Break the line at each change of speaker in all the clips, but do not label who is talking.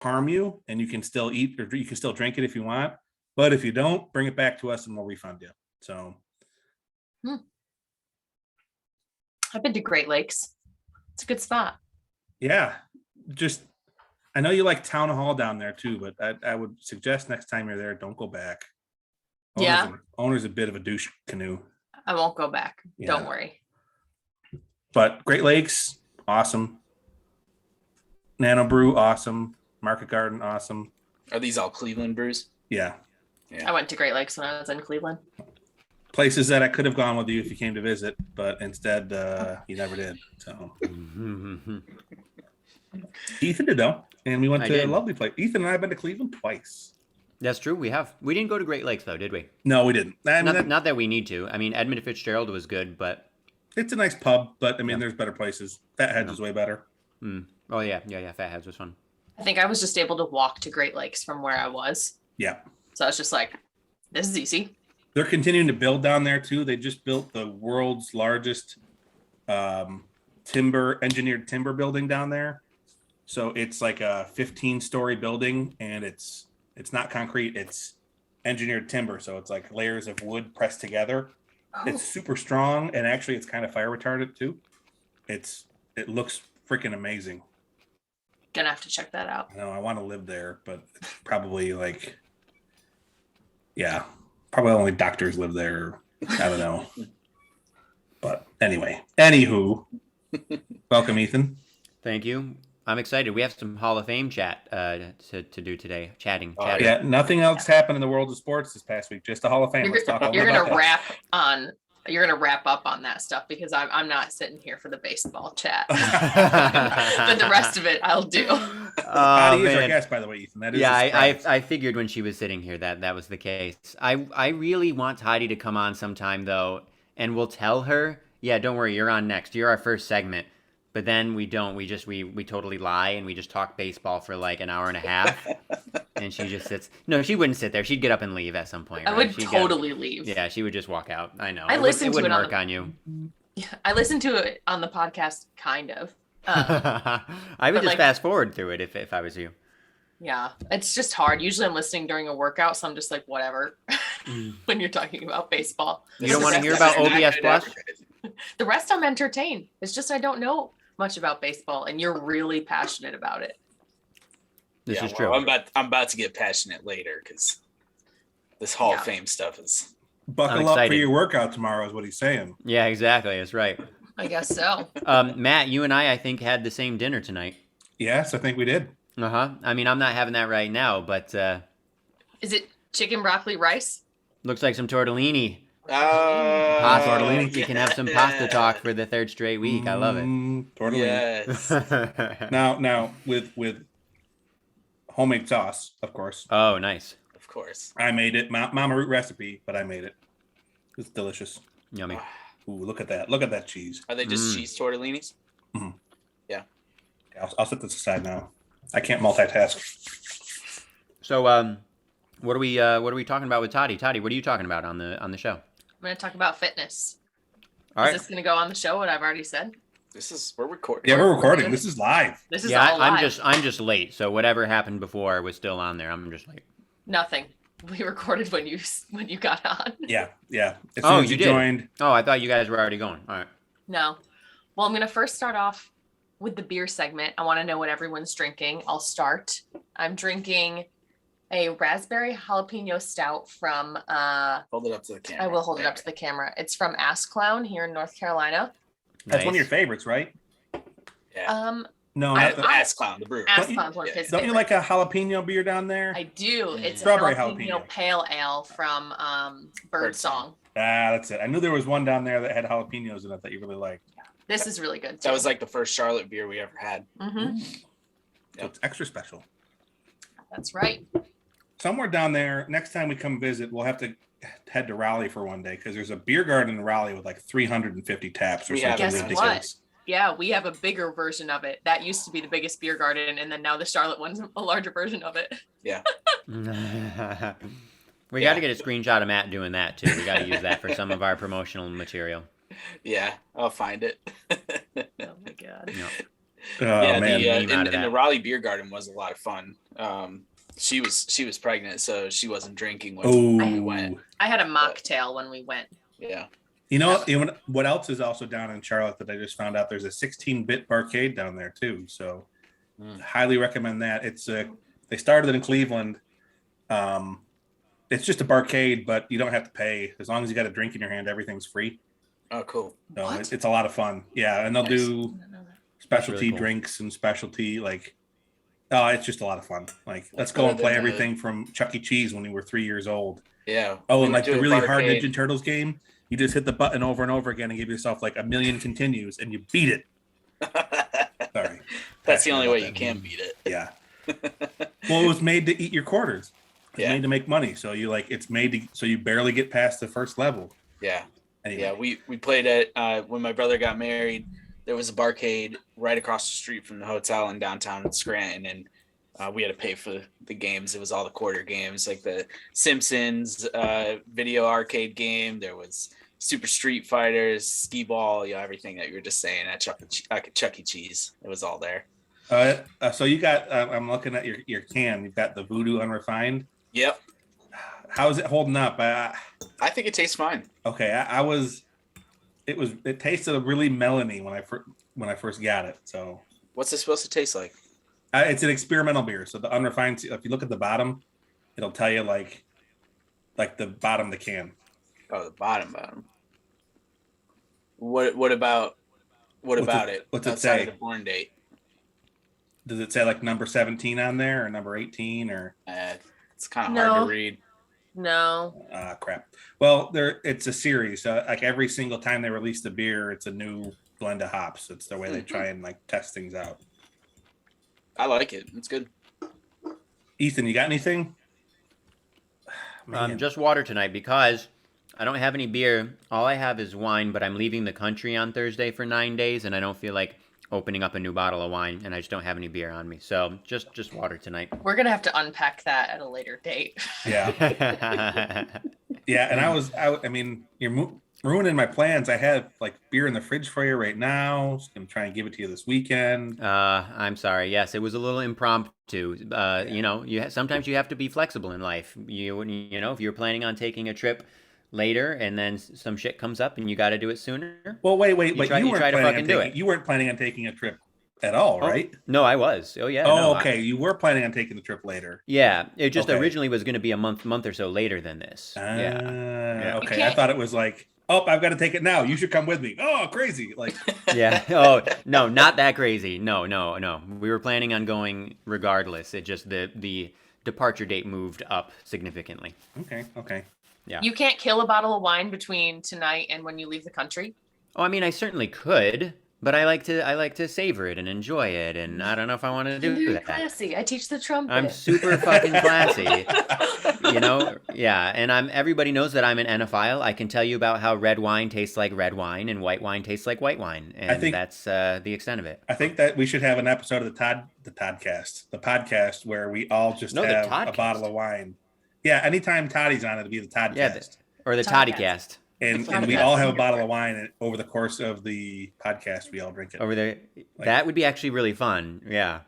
harm you, and you can still eat or you can still drink it if you want. But if you don't, bring it back to us and we'll refund you. So
I've been to Great Lakes. It's a good spot.
Yeah, just I know you like Town Hall down there too, but I would suggest next time you're there, don't go back. Owner's a bit of a douche canoe.
I won't go back.
Yeah.
Don't worry.
But Great Lakes, awesome. Nano Brew, awesome. Market Garden, awesome.
Are these all Cleveland brews?
Yeah.
I went to Great Lakes when I was in Cleveland.
Places that I could have gone with you if you came to visit, but instead you never did. So Ethan did though, and we went to a lovely place. Ethan and I have been to Cleveland twice.
That's true. We have. We didn't go to Great Lakes though, did we?
No, we didn't.
Not that we need to. I mean, Edmund Fitzgerald was good, but
it's a nice pub. But I mean, there's better places. Fatheads is way better.
Oh yeah. Fatheads was fun.
I think I was just able to walk to Great Lakes from where I was.
Yeah.
So I was just like, this is easy.
They're continuing to build down there too. They just built the world's largest engineered timber building down there. So it's like a 15-story building, and it's not concrete, it's engineered timber. So it's like layers of wood pressed together. Oh. It's super strong, and actually it's kind of fire retardant too. It looks freaking amazing.
Gonna have to check that out.
I know, I want to live there, but it's probably like, probably only doctors live there. I don't know. But anyway, anywho, welcome, Ethan.
Thank you. I'm excited. We have some Hall of Fame chat to do today. Chatting.
Yeah, nothing else happened in the world of sports this past week. Just the Hall of Fame. Let's talk
You're gonna wrap up on that stuff because I'm not sitting here for the baseball chat. But the rest of it I'll do.
Toddy is our guest, by the way, Ethan. That is
I figured when she was sitting here that was the case. I really want Toddy to come on sometime though, and we'll tell her, yeah, don't worry, you're on next. You're our first segment. But then we don't. We totally lie and we just talk baseball for like an hour and a half. And she just sits. No, she wouldn't sit there. She'd get up and leave at some point. Right?
I would totally leave.
Yeah, she would just walk out. I know.
I listened to it. It wouldn't
work on you.
Yeah, I listened to it on the podcast, kind of.
I would just fast forward through it if I was you.
Yeah, it's just hard. Usually I'm listening during a workout, so I'm just like, whatever. When you're talking about baseball.
You don't want to hear about OBS Plus?
The rest I'm entertained. It's just I don't know much about baseball, and you're really passionate about it.
This is true.
I'm about to get passionate later because this Hall of Fame stuff is.
Buckle up for your workout tomorrow, is what he's saying.
Yeah, exactly. That's right.
I guess so.
Matt, you and I think, had the same dinner tonight.
Yes, I think we did.
I mean, I'm not having that right now, but
is it chicken, broccoli, rice?
Looks like some tortellini.
Pasta
tortellini. We can have some pasta talk for the third straight week. I love it.
Tortellini. Yes. now with homemade sauce, of course.
Oh, nice.
Of course.
I made it. Mama root recipe, but I made it. It's delicious.
Yummy.
Ooh, look at that. Look at that cheese.
Are they just cheese tortellinis?
Mm-hmm.
Yeah.
I'll set this aside now. I can't multitask.
So, what are we talking about with Toddy? Toddy, what are you talking about on the show?
I'm going to talk about fitness.
All right.
Is this going to go on the show, what I've already said?
We're recording.
Yeah, we're recording. This is live.
This is all live.
I'm just late. So whatever happened before was still on there. I'm just late.
Nothing. We recorded when you got on.
Yeah. As soon as you joined.
Oh, I thought you guys were already going. All right.
No. Well, I'm going to first start off with the beer segment. I want to know what everyone's drinking. I'll start. I'm drinking a raspberry jalapeno stout from
hold it up to the camera.
I will hold it up to the camera. It's from Ass Clown here in North Carolina.
That's one of your favorites, right?
Yeah.
No,
Ass Clown, the brewer.
Ass Clown's one of his
Don't you like a jalapeno beer down there?
I do. It's
strawberry
a jalapeno pale ale from Birdsong.
That's it. I knew there was one down there that had jalapenos in it that you really liked.
This is really good too.
That was like the first Charlotte beer we ever had.
Mm-hmm.
So it's extra special.
That's right.
Somewhere down there, next time we come visit, we'll have to head to Raleigh for one day because there's a beer garden in Raleigh with like 350 taps or something ridiculous.
What? Yeah, we have a bigger version of it. That used to be the biggest beer garden, and then now the Charlotte one's a larger version of it.
Yeah.
We got to get a screenshot of Matt doing that too. We got to use that for some of our promotional material.
Yeah, I'll find it.
Oh my god.
No.
Yeah,
man.
and the Raleigh Beer Garden was a lot of fun. She was pregnant, so she wasn't drinking when we went.
I had a mocktail when we went.
Yeah.
You know what else is also down in Charlotte that I just found out? There's a 16-bit barcade down there too. So highly recommend that. It's they started it in Cleveland. It's just a barcade, but you don't have to pay. As long as you got a drink in your hand, everything's free.
Oh, cool.
So it's a lot of fun. Yeah, and they'll do specialty
really cool.
drinks and specialty it's just a lot of fun. Like, let's go and play everything from Chuck E. Cheese when we were 3 years old.
Yeah.
Oh, and like the really hard Ninja Turtles game, you just hit the button over and over again and give yourself like a million continues and you beat it. Sorry.
That's the only way you can beat it.
Yeah. Well, it was made to eat your quarters. It's made to make money. So it's made to, so you barely get past the first level.
Yeah.
Anyway.
Yeah. We played it when my brother got married. There was a barcade right across the street from the hotel in downtown Scranton, and we had to pay for the games. It was all the quarter games, like the Simpsons video arcade game. There was Super Street Fighters, skee ball, everything that you were just saying at Chuck E. Cheese. It was all there.
So you got, I'm looking at your can. You've got the Voodoo Unrefined.
Yep.
How's it holding up?
I think it tastes fine.
Okay. It tasted really melony when I first got it. So
what's it supposed to taste like?
It's an experimental beer. So the unrefined, if you look at the bottom, it'll tell you like the bottom of the can.
Oh, the bottom. What about it?
What's it
outside
say?
Of the born date.
Does it say like number 17 on there or number 18 or?
It's kind of hard to read.
No.
Crap. Well, it's a series. So like every single time they release the beer, it's a new blend of hops. It's the way they try and like test things out.
I like it. It's good.
Ethan, you got anything?
Just water tonight because I don't have any beer. All I have is wine, but I'm leaving the country on Thursday for 9 days, and I don't feel like opening up a new bottle of wine, and I just don't have any beer on me. So just water tonight.
We're gonna have to unpack that at a later date.
Yeah. Yeah, and I mean, you're ruining my plans. I have like beer in the fridge for you right now. Just gonna try and give it to you this weekend.
I'm sorry. Yes, it was a little impromptu. Sometimes you have to be flexible in life. If you're planning on taking a trip later and then some shit comes up and you got to do it sooner.
Well, wait, you weren't planning on taking a trip at all, right?
No, I was. Oh yeah.
Okay. You were planning on taking the trip later.
Yeah, it just originally was going to be a month or so later than this. Yeah.
Okay. I thought it was like, I've got to take it now. You should come with me. Oh, crazy! Like.
Yeah. Oh no, not that crazy. No. We were planning on going regardless. It just the departure date moved up significantly.
Okay.
Yeah.
You can't kill a bottle of wine between tonight and when you leave the country?
Oh, I mean, I certainly could, but I like to savor it and enjoy it, and I don't know if I want to do that.
Classy. I teach the trumpet.
I'm super fucking classy. Yeah, and everybody knows that I'm an enophile. I can tell you about how red wine tastes like red wine and white wine tastes like white wine, and that's the extent of it.
I think that we should have an episode of the podcast where we all just have a bottle of wine. Yeah, anytime Toddy's on, it'll be the Toddycast.
Yeah, or the Toddycast.
And we all have a bottle of wine, and over the course of the podcast, we all drink it.
Over there, that would be actually really fun. Yeah,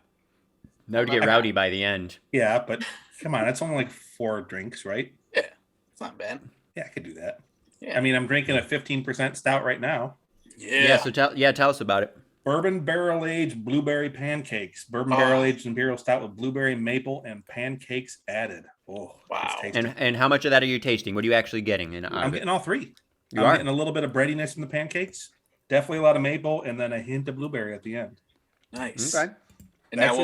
that would get rowdy by the end.
Yeah, but come on, that's only like 4 drinks, right?
Yeah, it's not bad.
Yeah, I could do that.
Yeah.
I mean, I'm drinking a 15% stout right now.
Yeah.
So tell us about it.
Bourbon barrel-aged blueberry pancakes. Bourbon barrel-aged imperial stout with blueberry, maple, and pancakes added. Oh,
wow.
And how much of that are you tasting? What are you actually getting?
I'm getting all 3.
I'm
getting a little bit of breadiness in the pancakes. Definitely a lot of maple, and then a hint of blueberry at the end.
Nice.
Okay.
And that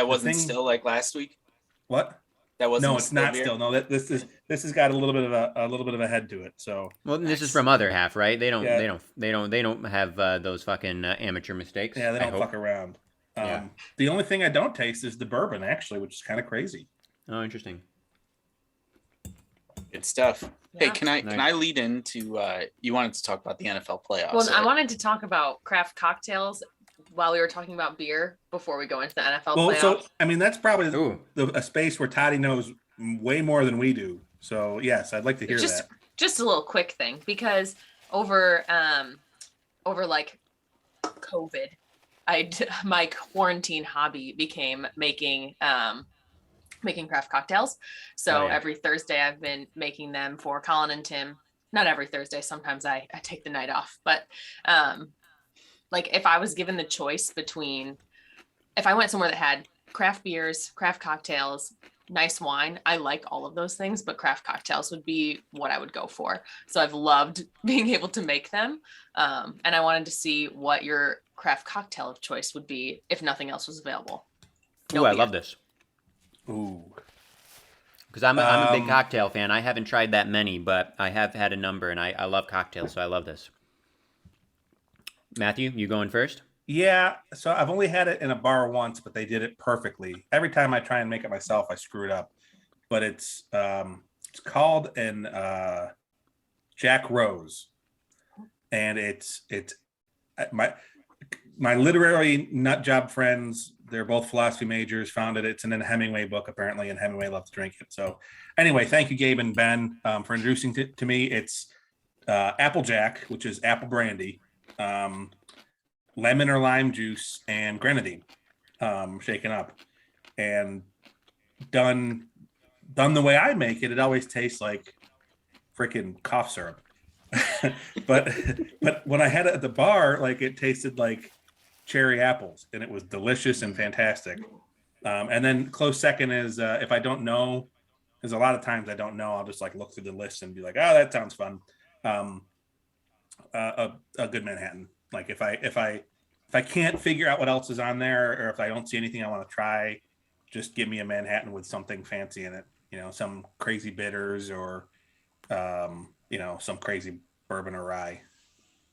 wasn't still like last week?
What?
That wasn't.
No, it's not still. No, this has got a little bit of a head to it. So.
Well, this is from Other Half, right? They don't have those fucking amateur mistakes.
Yeah, they don't fuck around. The only thing I don't taste is the bourbon, actually, which is kind of crazy.
Oh, interesting.
Good stuff.
Yeah.
Hey, can I lead into you wanted to talk about the NFL playoffs?
Well, I wanted to talk about craft cocktails while we were talking about beer before we go into the NFL playoffs.
So I mean, that's probably a space where Toddy knows way more than we do. So yes, I'd like to hear that.
Just a little quick thing, because over like COVID, my quarantine hobby became making craft cocktails. So every Thursday I've been making them for Colin and Tim. Not every Thursday. Sometimes I take the night off, but like if I was given the choice between, if I went somewhere that had craft beers, craft cocktails, nice wine, I like all of those things, but craft cocktails would be what I would go for. So I've loved being able to make them. And I wanted to see what your craft cocktail of choice would be if nothing else was available.
Ooh, I love this.
Ooh.
Because I'm a big cocktail fan. I haven't tried that many, but I have had a number, and I love cocktails, so I love this. Matthew, you going first?
Yeah, so I've only had it in a bar once, but they did it perfectly. Every time I try and make it myself, I screw it up. But it's called an Jack Rose, and it's my literary nut job friends. They're both philosophy majors. Founded it. It's in a Hemingway book apparently, and Hemingway loved to drink it. So anyway, thank you, Gabe and Ben, for introducing to me. It's Applejack, which is apple brandy. Lemon or lime juice and grenadine, shaken up, and done the way I make it. It always tastes like freaking cough syrup. but when I had it at the bar, like it tasted like cherry apples, and it was delicious and fantastic. And then close second is if I don't know, because a lot of times I don't know, I'll just like look through the list and be like, oh, that sounds fun. A good Manhattan. Like if I can't figure out what else is on there, or if I don't see anything I want to try, just give me a Manhattan with something fancy in it. You know, some crazy bitters or, some crazy bourbon or rye.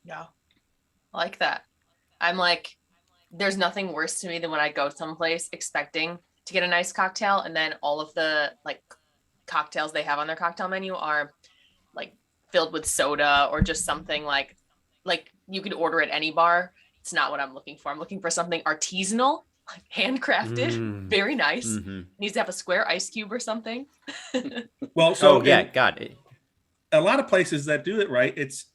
Yeah, I like that. I'm like, there's nothing worse to me than when I go someplace expecting to get a nice cocktail, and then all of the like cocktails they have on their cocktail menu are like filled with soda or just something like you could order at any bar. It's not what I'm looking for. I'm looking for something artisanal, like handcrafted, very nice. Mm-hmm. Needs to have a square ice cube or something.
Well, so
got it.
A lot of places that do it right, it's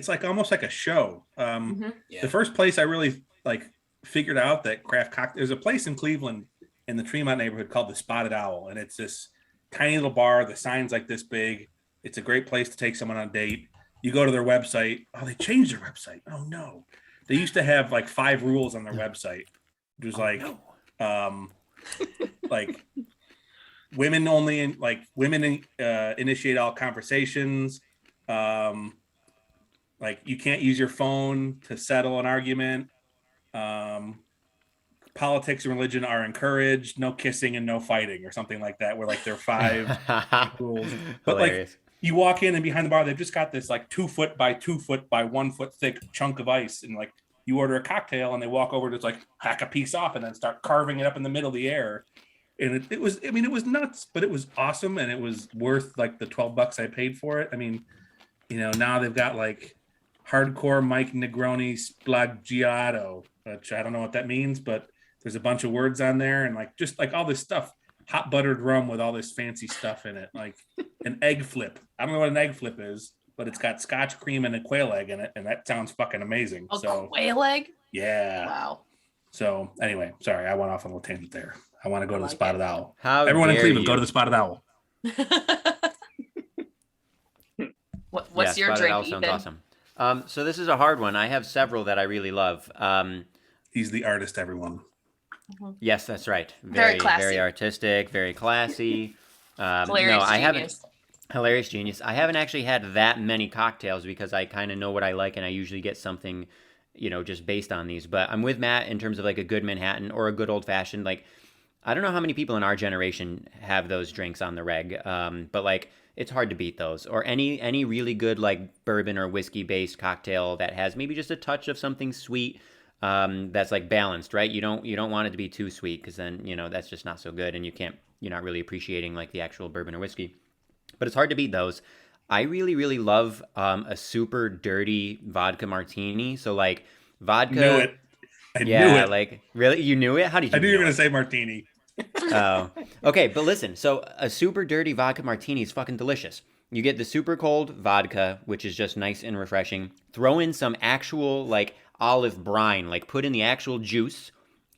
like almost like a show. The first place I really like figured out that craft cocktail, there's a place in Cleveland in the Tremont neighborhood called the Spotted Owl, and it's this tiny little bar. The sign's like this big. It's a great place to take someone on a date. You go to their website. Oh, they changed their website. Oh no. They used to have like 5 rules on their website. It was like women only, like women initiate all conversations. Like you can't use your phone to settle an argument. Politics and religion are encouraged. No kissing and no fighting, or something like that. Where like there are 5 rules. But
hilarious.
Like you walk in and behind the bar, they've just got this like 2 foot by 2 foot by 1 foot thick chunk of ice, and like you order a cocktail and they walk over to just like hack a piece off and then start carving it up in the middle of the air. And it was nuts, but it was awesome, and it was worth like the $12 I paid for it. I mean, now they've got like hardcore Mike Negroni Splagiato, which I don't know what that means, but there's a bunch of words on there, and like just like all this stuff, hot buttered rum with all this fancy stuff in it, like an egg flip. I don't know what an egg flip is, but it's got Scotch cream and a quail egg in it, and that sounds fucking amazing.
Quail egg?
Yeah.
Wow.
So anyway, sorry, I went off on a little tangent there. I want to go to the Spotted Owl.
Everyone
in Cleveland, go to the Spotted Owl.
What's your drink,
Owl
Ethan?
sounds awesome. So this is a hard one. I have several that I really love.
He's the artist, everyone.
Mm-hmm.
Yes, that's right.
Very classy.
Very artistic, very classy. Hilarious genius. I haven't actually had that many cocktails because I kind of know what I like, and I usually get something, just based on these. But I'm with Matt in terms of like a good Manhattan or a good old fashioned. Like, I don't know how many people in our generation have those drinks on the reg, but like it's hard to beat those. Or any really good like bourbon or whiskey based cocktail that has maybe just a touch of something sweet. That's like balanced, right? You don't want it to be too sweet, because then that's just not so good, and you're not really appreciating like the actual bourbon or whiskey. But it's hard to beat those. I really, really love a super dirty vodka martini. So like vodka.
Knew it. I knew it.
Like really, you knew it? How did you?
I knew you were gonna say martini.
Oh, okay. But listen, so a super dirty vodka martini is fucking delicious. You get the super cold vodka, which is just nice and refreshing. Throw in some actual like olive brine, like put in the actual juice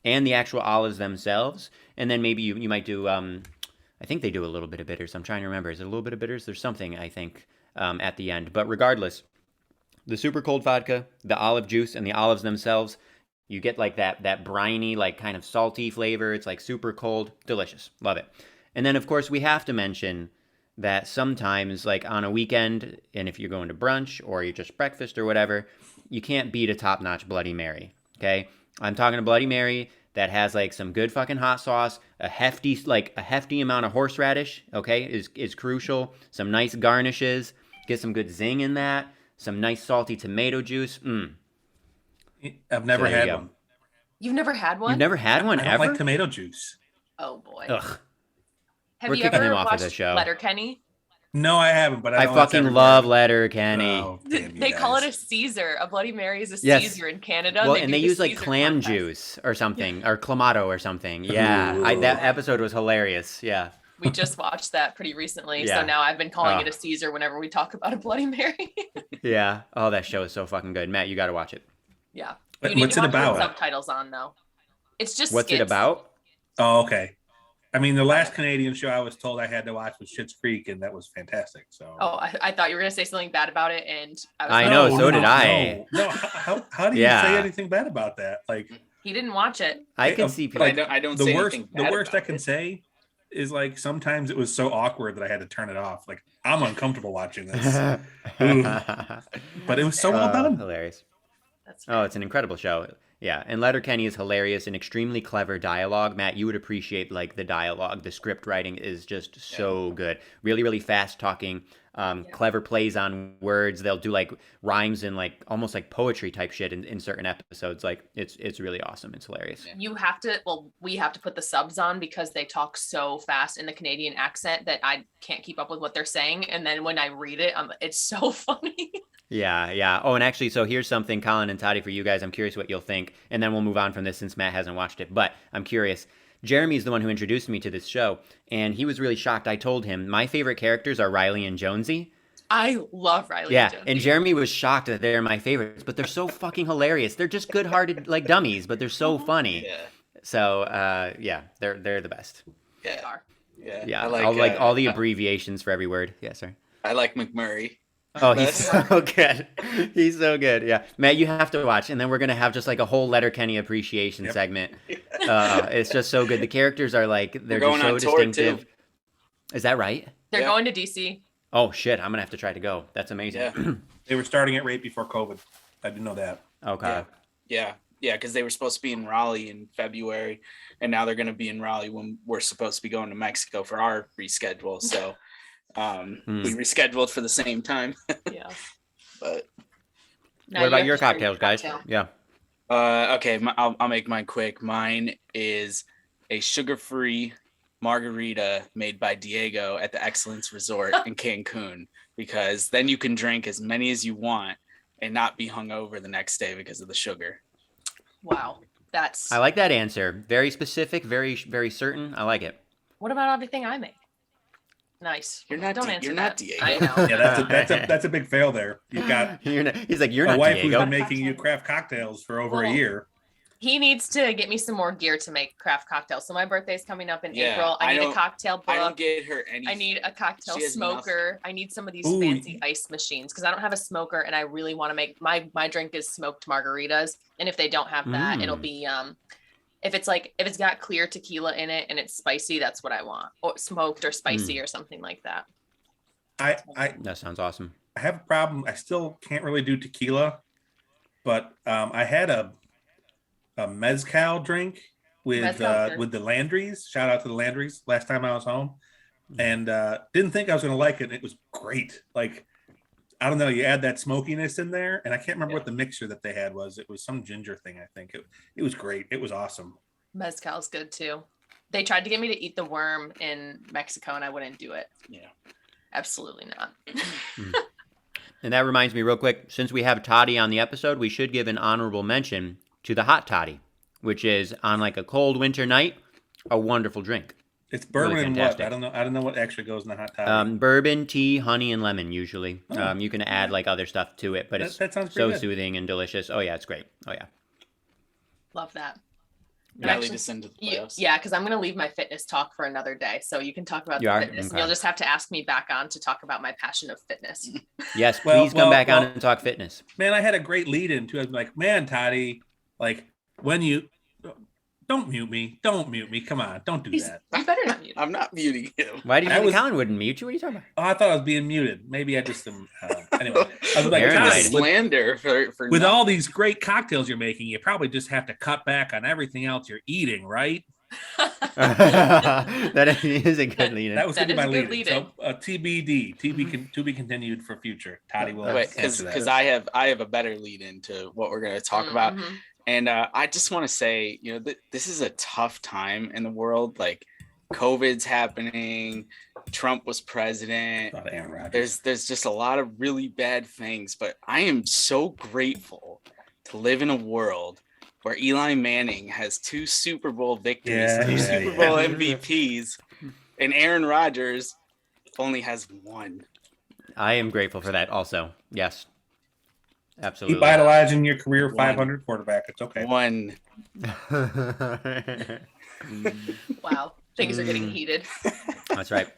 and the actual olives themselves. And then maybe you might do, I think they do a little bit of bitters. I'm trying to remember. Is it a little bit of bitters? There's something, I think, at the end. But regardless, the super cold vodka, the olive juice, and the olives themselves, you get like that briny, like kind of salty flavor. It's like super cold. Delicious. Love it. And then, of course, we have to mention that sometimes, like on a weekend, and if you're going to brunch or you just breakfast or whatever, you can't beat a top-notch Bloody Mary, okay? I'm talking a Bloody Mary that has like some good fucking hot sauce, a hefty amount of horseradish, okay, is crucial. Some nice garnishes, get some good zing in that, some nice salty tomato juice.
I've never had one.
You've never had one?
You've never had one
I don't
ever?
like tomato juice.
Oh boy.
Ugh.
Have
We're
you
kicking
ever
him off of
watched
the show.
Letterkenny?
No, I haven't, but
I
know that's
fucking
everywhere.
love Letterkenny.
Oh, damn you
They call it
guys.
a Caesar. A Bloody Mary is a
Yes.
Caesar in Canada.
Well,
do
and they
the
use like
Caesar
clam
contest.
juice or something, or clamato or something. Yeah,
Ooh.
that episode was hilarious. Yeah.
We just watched that pretty recently.
Yeah.
So now I've been calling
Oh.
it a Caesar whenever we talk about a Bloody Mary.
Yeah. Oh, that show is so fucking good. Matt, you got to watch it.
Yeah.
But
You need
what's
to
it
watch with
about?
subtitles on though. It's just
What's it
skits.
about?
Oh, okay. I mean, the last Canadian show I was told I had to watch was Schitt's Creek, and that was fantastic. So.
Oh, I thought you were gonna say something bad about it, and I was
I
like,
know,
"Oh,
so did I.
No, how do you
Yeah.
say anything bad about that? Like,
He didn't watch it.
I can
But
see
But
people.
I don't
the
say
worst,
anything
the
bad
worst I
about
can
it.
say is like sometimes it was so awkward that I had to turn it off. Like, I'm uncomfortable watching this, but it was so well done.
Hilarious.
That's
Oh, it's an incredible show. Yeah, and Letterkenny is hilarious and extremely clever dialogue. Matt, you would appreciate like the dialogue. The script writing is just so good. Really, really fast talking. Clever plays on words. They'll do like rhymes and like almost like poetry type shit in certain episodes. Like it's really awesome. It's hilarious.
You have to. Well, we have to put the subs on because they talk so fast in the Canadian accent that I can't keep up with what they're saying. And then when I read it, it's so funny.
Yeah. Oh, and actually, so here's something, Colin and Toddy, for you guys. I'm curious what you'll think, and then we'll move on from this since Matt hasn't watched it. But I'm curious. Jeremy's the one who introduced me to this show, and he was really shocked. I told him my favorite characters are Riley and Jonesy.
I love Riley.
Yeah,
Jones.
and Jeremy was shocked that they're my favorites, but they're so fucking hilarious. They're just good-hearted like dummies, but they're so funny.
Yeah.
So yeah, they're the best.
They
Yeah.
are.
Yeah.
Yeah,
I
all
like
the abbreviations for every word. Yeah, sorry.
I like McMurray.
Oh, he's so good. He's so good. Yeah, Matt, you have to watch, and then we're gonna have just like a whole Letterkenny appreciation
Yep.
segment. It's just so good. The characters are like they're
We're going
just so
on tour,
distinctive.
too.
Is that right?
They're
Yeah.
going to DC.
Oh shit, I'm gonna have to try to go. That's amazing.
Yeah.
They were starting it right before COVID. I didn't know that.
Okay.
Yeah, because they were supposed to be in Raleigh in February, and now they're going to be in Raleigh when we're supposed to be going to Mexico for our reschedule. So we rescheduled for the same time.
Yeah.
But
Now
What
you
about
have
your
to share
cocktails, guys?
cocktail.
Yeah.
okay, I'll make mine quick. Mine is a sugar-free margarita made by Diego at the Excellence Resort in Cancun, because then you can drink as many as you want and not be hungover the next day because of the sugar.
Wow. That's.
I like that answer. Very specific, very very certain. I like it.
What about everything I make? Nice.
You're not
Don't
Di-
answer
you're not
that.
Diego.
I know.
Yeah, that's a big fail there. You've got
He's like, you're
a
not
wife who's
Diego.
been making you craft cocktails for over a
Well,
year.
He needs to get me some more gear to make craft cocktails. So my birthday's coming up in
Yeah,
April. I need a
don't-
cocktail
I don't
book.
get her any.
I need a cocktail
She has
smoker. I need some of these
Ooh.
fancy ice machines because I don't have a smoker and I really want to make my drink is smoked margaritas. And if they don't have that, it'll be if it's got clear tequila in it and it's spicy, that's what I want. Or smoked or spicy or something like that.
I
That sounds awesome.
I have a problem. I still can't really do tequila, but I had a mezcal drink with
Mezcal's good.
with the Landrys. Shout out to the Landrys. Last time I was home, and didn't think I was going to like it. And it was great. Like, I don't know. You add that smokiness in there, and I can't remember what the mixture that they had was. It was some ginger thing. I think it was great. It was awesome.
Mezcal's good too. They tried to get me to eat the worm in Mexico and I wouldn't do it.
Yeah.
Absolutely not.
And that reminds me real quick, since we have Toddy on the episode, we should give an honorable mention to the hot toddy, which is on like a cold winter night, a wonderful drink.
It's bourbon
Really
and what?
fantastic.
I don't know what actually goes in the hot toddy.
Bourbon, tea, honey, and lemon usually.
Oh.
You can add like other stuff to it, but it's
That sounds
so
pretty good.
soothing and delicious. Oh yeah, it's great. Oh yeah.
Love that.
That
Actually,
lead us into the playoffs.
Yeah, because I'm going to leave my fitness talk for another day. So you can talk about
You
the
are?
fitness.
Okay.
And you'll just have to ask me back on to talk about my passion of fitness.
Yes, please come back on and talk fitness.
Man, I had a great lead into it. I'm like, man, Toddy, like when you don't mute me. Come on, don't do that.
You better not mute.
I'm not muting him.
Why did you
I
think
was-
Colin wouldn't mute you? What are you talking about?
Oh, I thought I was being muted. Maybe I just am. Anyway, I was like,
Very
Toddy,
nice.
Slander for
with
nothing.
all these great cocktails you're making, you probably just have to cut back on everything else you're eating, right?
That is a good lead.
That was
That
going to be
is
my
a good
lead.
lead-in.
So TBD, to be continued for future. Toddy will
Wait,
answer that.
because I have a better lead into what we're going to talk about.
Mhm.
And I just want to say, this is a tough time in the world. Like, COVID's happening. Trump was president.
A lot of Aaron Rodgers.
There's just a lot of really bad things, but I am so grateful to live in a world where Eli Manning has 2 Super Bowl victories, 2 Super Bowl MVPs, and Aaron Rodgers only has 1.
I am grateful for that also. Yes. Absolutely.
Keep idolizing your career
One.
500 quarterback. It's okay.
1.
Wow. Things are getting heated.
That's right.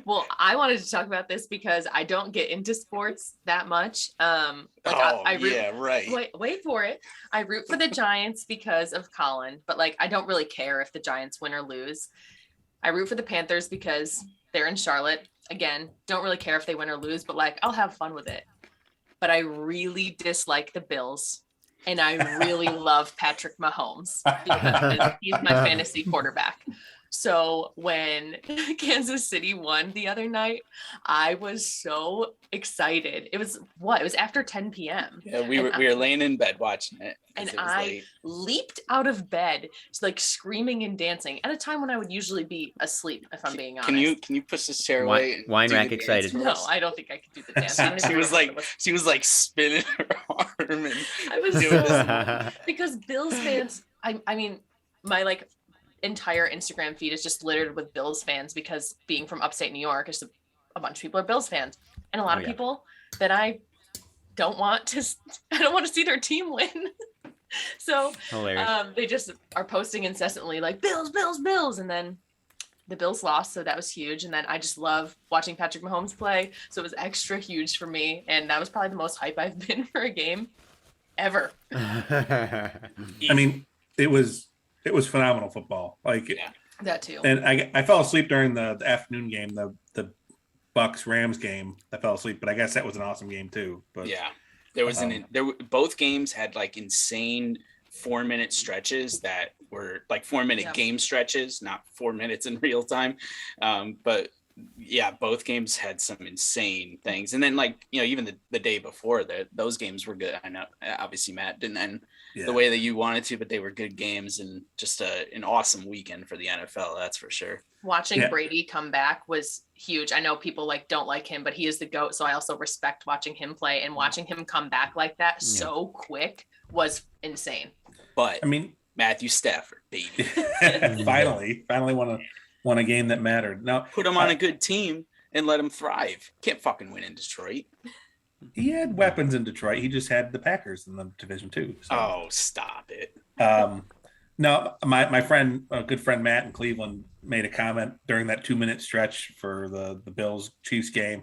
Well, I wanted to talk about this because I don't get into sports that much. I root,
yeah, right.
wait for it. I root for the Giants because of Colin, but like I don't really care if the Giants win or lose. I root for the Panthers because they're in Charlotte. Again, don't really care if they win or lose, but like I'll have fun with it. But I really dislike the Bills. And I really love Patrick Mahomes because he's my fantasy quarterback. So when Kansas City won the other night, I was so excited. It was after 10 p.m.
Yeah, we were laying in bed watching it. 'cause
And
it was
I
late.
leaped out of bed, just like screaming and dancing at a time when I would usually be asleep, if I'm being honest.
Can you push this chair away? and
Wine
do the
rack
dance
excited.
for
No,
us?
I don't think I could do the dance. I don't even
She was
remember
like
what
spinning her arm and
I was
doing
so
this.
because Bills fans, I mean, my like entire Instagram feed is just littered with Bills fans because being from upstate New York, is a bunch of people are Bills fans, and a lot
Oh,
of
yeah.
people that I don't want to see their team win. So
Hilarious.
they just are posting incessantly like Bills, Bills, Bills, and then the Bills lost, so that was huge. And then I just love watching Patrick Mahomes play, so it was extra huge for me, and that was probably the most hype I've been for a game ever.
I mean, it was phenomenal football. Like,
Yeah.
That too.
and I fell asleep during the afternoon game, the Bucks Rams game. I fell asleep, but I guess that was an awesome game too. But
Yeah, there was both games had like insane 4-minute stretches that were like 4-minute
Yeah.
game stretches, not 4 minutes in real time. But yeah, both games had some insane things. And then like, even the day before that, those games were good. I know obviously Matt didn't end the way that you wanted to, but they were good games and just an awesome weekend for the NFL. That's for sure.
Watching Brady come back was huge. I know people like don't like him, but he is the GOAT. So I also respect watching him play, and watching him come back like that so quick was insane.
But
I mean,
Matthew Stafford, baby,
finally won a game that mattered. Now
put him on a good team and let him thrive. Can't fucking win in Detroit.
he had weapons in Detroit. He just had the Packers in the division too. So.
Oh, stop it.
No, my friend, a good friend Matt in Cleveland made a comment during that 2-minute stretch for the Bills Chiefs game.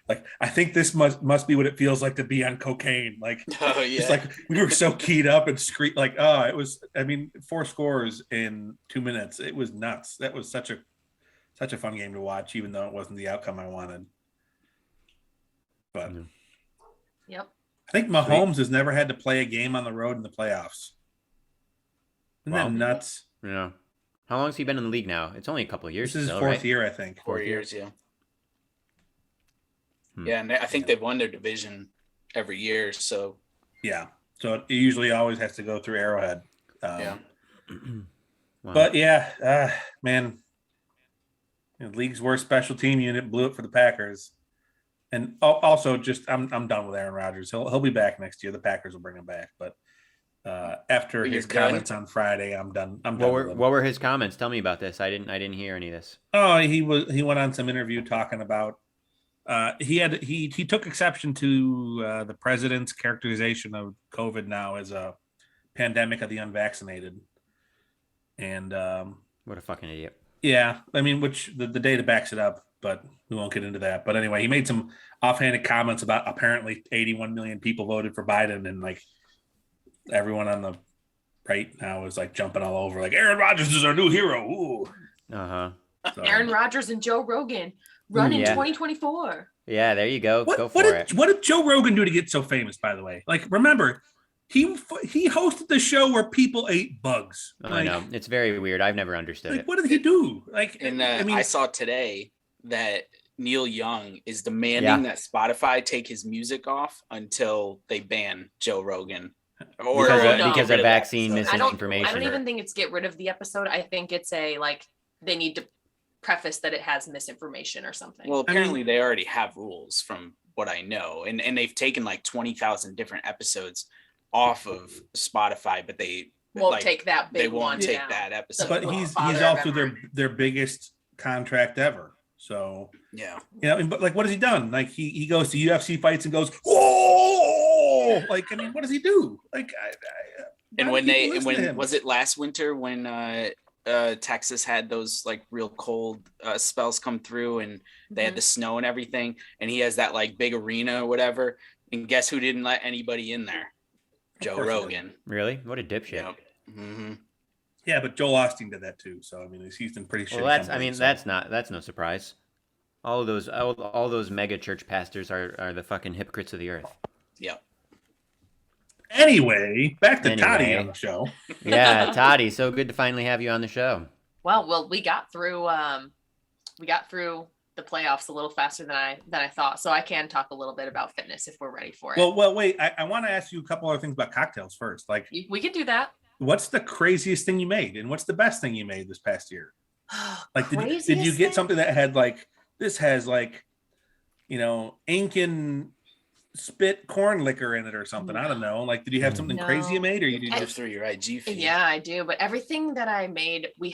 Like, I think this must be what it feels like to be on cocaine. Like,
Oh yeah.
it's like we were so keyed up and scream like, oh, it was. I mean, 4 scores in 2 minutes. It was nuts. That was such a fun game to watch, even though it wasn't the outcome I wanted. But
Yep.
I think Mahomes has never had to play a game on the road in the playoffs. Isn't
Wow.
that nuts?
Yeah. How long has he been in the league now? It's only a couple of years.
This is his
still,
4th
right?
year, I think.
4 years, yeah.
Hmm.
Yeah, and I think they've won their division every year. So
Yeah. So it usually always has to go through Arrowhead.
yeah.
Wow.
But yeah, man, league's worst special team unit blew it for the Packers. And also, just I'm done with Aaron Rodgers. He'll be back next year. The Packers will bring him back. But After
You're
his
good?
comments on Friday, I'm done. I'm done with him.
What were his comments? Tell me about this. I didn't hear any of this.
Oh, he went on some interview talking about he took exception to the president's characterization of COVID now as a pandemic of the unvaccinated. And
What a fucking idiot.
yeah, I mean, which the data backs it up, but we won't get into that. But anyway, he made some offhanded comments about apparently 81 million people voted for Biden, and like everyone on the right now is like jumping all over, like Aaron Rodgers is our new hero. Ooh.
Uh-huh.
So,
Aaron Rodgers and Joe Rogan run in
Yeah.
2024.
Yeah, there you go. Go for it.
What did Joe Rogan do to get so famous? By the way, like remember, he hosted the show where people ate bugs.
I know. It's very weird. I've never understood
Like,
it.
what did he do? Like,
And
I mean,
I saw today that Neil Young is demanding that Spotify take his music off until they ban Joe Rogan. Or
Because
get rid
of vaccine
that. So-
misinformation.
I don't even think it's get rid of the episode. I think it's a like they need to preface that it has misinformation or something.
Well, apparently they already have rules from what I know. And they've taken like 20,000 different episodes off of Spotify, but they
won't
like,
take that big
they won't
one
take
down.
that episode.
but
Well,
he's
father of
also their biggest contract ever. So
Yeah.
but like, what has he done? Like he goes to UFC fights and goes, oh, like I mean, what does he do? Like,
And
why do people listen to
when
him?
was it last winter when Texas had those like real cold spells come through and they had the snow and everything, and he has that like big arena or whatever, and guess who didn't let anybody in there? Joe
course he did.
Rogan.
Really? What a dipshit.
Yep. Mm-hmm.
Yeah, but Joel Osteen did that too. So I mean, he's in pretty shitty
Well,
company, so.
that's no surprise. All those mega church pastors are the fucking hypocrites of the earth.
Yep.
Anyway, back to Toddy
Anyway.
on the show.
Yeah, Toddy, so good to finally have you on the show.
Well, we got through the playoffs a little faster than I thought, so I can talk a little bit about fitness if we're ready for it.
Well, wait. I want to ask you a couple other things about cocktails first. Like,
We can do that.
what's the craziest thing you made, and what's the best thing you made this past year? Like, did you
Craziest
get
thing?
something that had like this has like, ink and spit corn liquor in it or something? I don't know. Like, did you have something crazy you
No.
made, or you did
Go
just
through your IG feed.
Yeah, I do. But everything that I made, I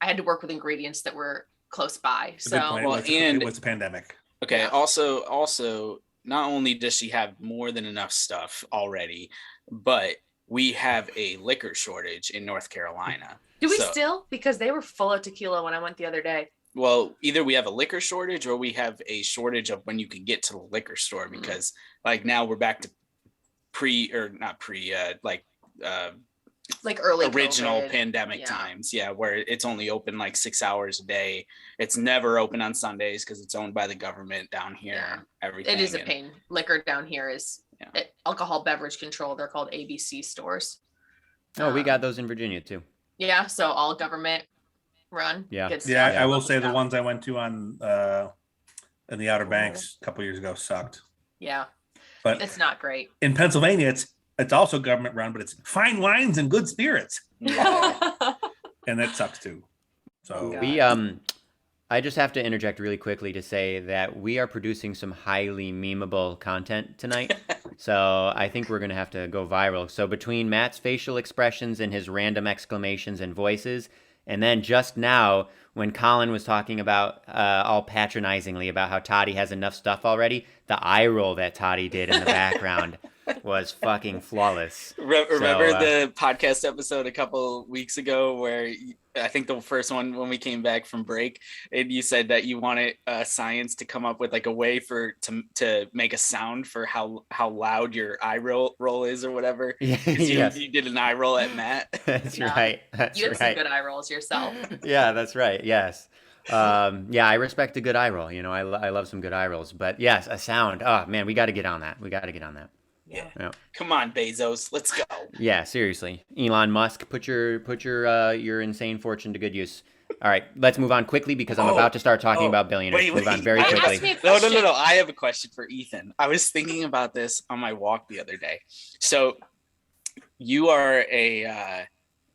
had to work with ingredients that were close by.
It's a good
So
point.
well,
It was a pandemic.
Okay.
Yeah.
Also, not only does she have more than enough stuff already, but we have a liquor shortage in North Carolina.
do we
So-
still? Because they were full of tequila when I went the other day.
Well, either we have a liquor shortage or we have a shortage of when you can get to the liquor store, because like now we're back to
Like early
original
COVID.
pandemic
Yeah.
times. Yeah, where it's only open like 6 hours a day. It's never open on Sundays because it's owned by the government down here.
Yeah.
And everything.
It is a
And-
pain. Liquor down here is
Yeah.
alcohol beverage control. They're called ABC stores.
Oh, we
Um,
got those in Virginia too.
Yeah, so all government run.
Yeah.
Good
Yeah,
stuff.
I will
Love
say the
stuff.
ones I went to on in the Outer Banks a couple years ago sucked.
Yeah,
But
it's not great.
in Pennsylvania, it's also government run, but it's fine wines and good spirits,
Yeah.
and that sucks too. So
God.
We I just have to interject really quickly to say that we are producing some highly memeable content tonight. So I think we're going to have to go viral. So between Matt's facial expressions and his random exclamations and voices, and then just now when Colin was talking about all patronizingly about how Toddy has enough stuff already, the eye roll that Toddy did in the background was fucking flawless.
Remember
So,
the podcast episode a couple weeks ago where I think the first one when we came back from break, and you said that you wanted science to come up with like a way to make a sound for how loud your eye roll is or whatever. 'Cause
Yes.
you did an eye roll at Matt.
That's
Yeah.
right. That's
You have some
right.
good eye rolls yourself.
Yeah, that's right. Yes. Yeah, I respect a good eye roll. I love some good eye rolls. But yes, a sound. Oh man, we got to get on that.
Yeah.
Come on, Bezos, let's go.
Yeah, seriously. Elon Musk, put your insane fortune to good use. All right, let's move on quickly because I'm about to start talking about billionaires. Move on very
I-
quickly.
Ask me a
No.
question.
I have a question for Ethan. I was thinking about this on my walk the other day. So you are a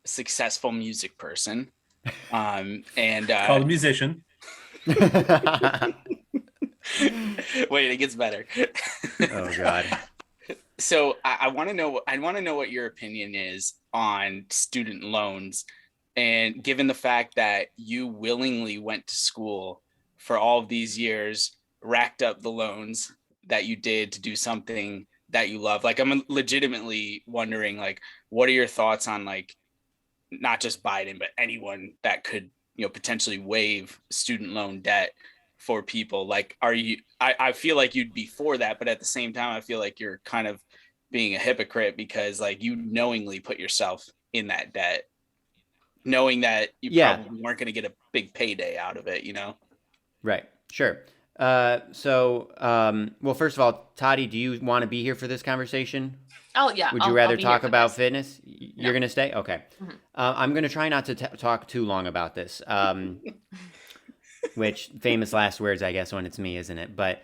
successful music person. And
called a musician.
wait, it gets better.
Oh God.
So I want to know. I want to know what your opinion is on student loans, and given the fact that you willingly went to school for all of these years, racked up the loans that you did to do something that you love. Like, I'm legitimately wondering, like, what are your thoughts on, like, not just Biden, but anyone that could, potentially waive student loan debt for people? Like, I feel like you'd be for that, but at the same time, I feel like you're kind of being a hypocrite because, like, you knowingly put yourself in that debt, knowing that you probably weren't going to get a big payday out of it.
Right. Sure. Well, first of all, Toddy, do you want to be here for this conversation?
Oh, yeah.
Would you rather
be
talk
here for
about
this.
fitness? You're going to stay? Okay.
Mhm.
I'm going to try not to talk too long about this, which famous last words, I guess, when it's me, isn't it? But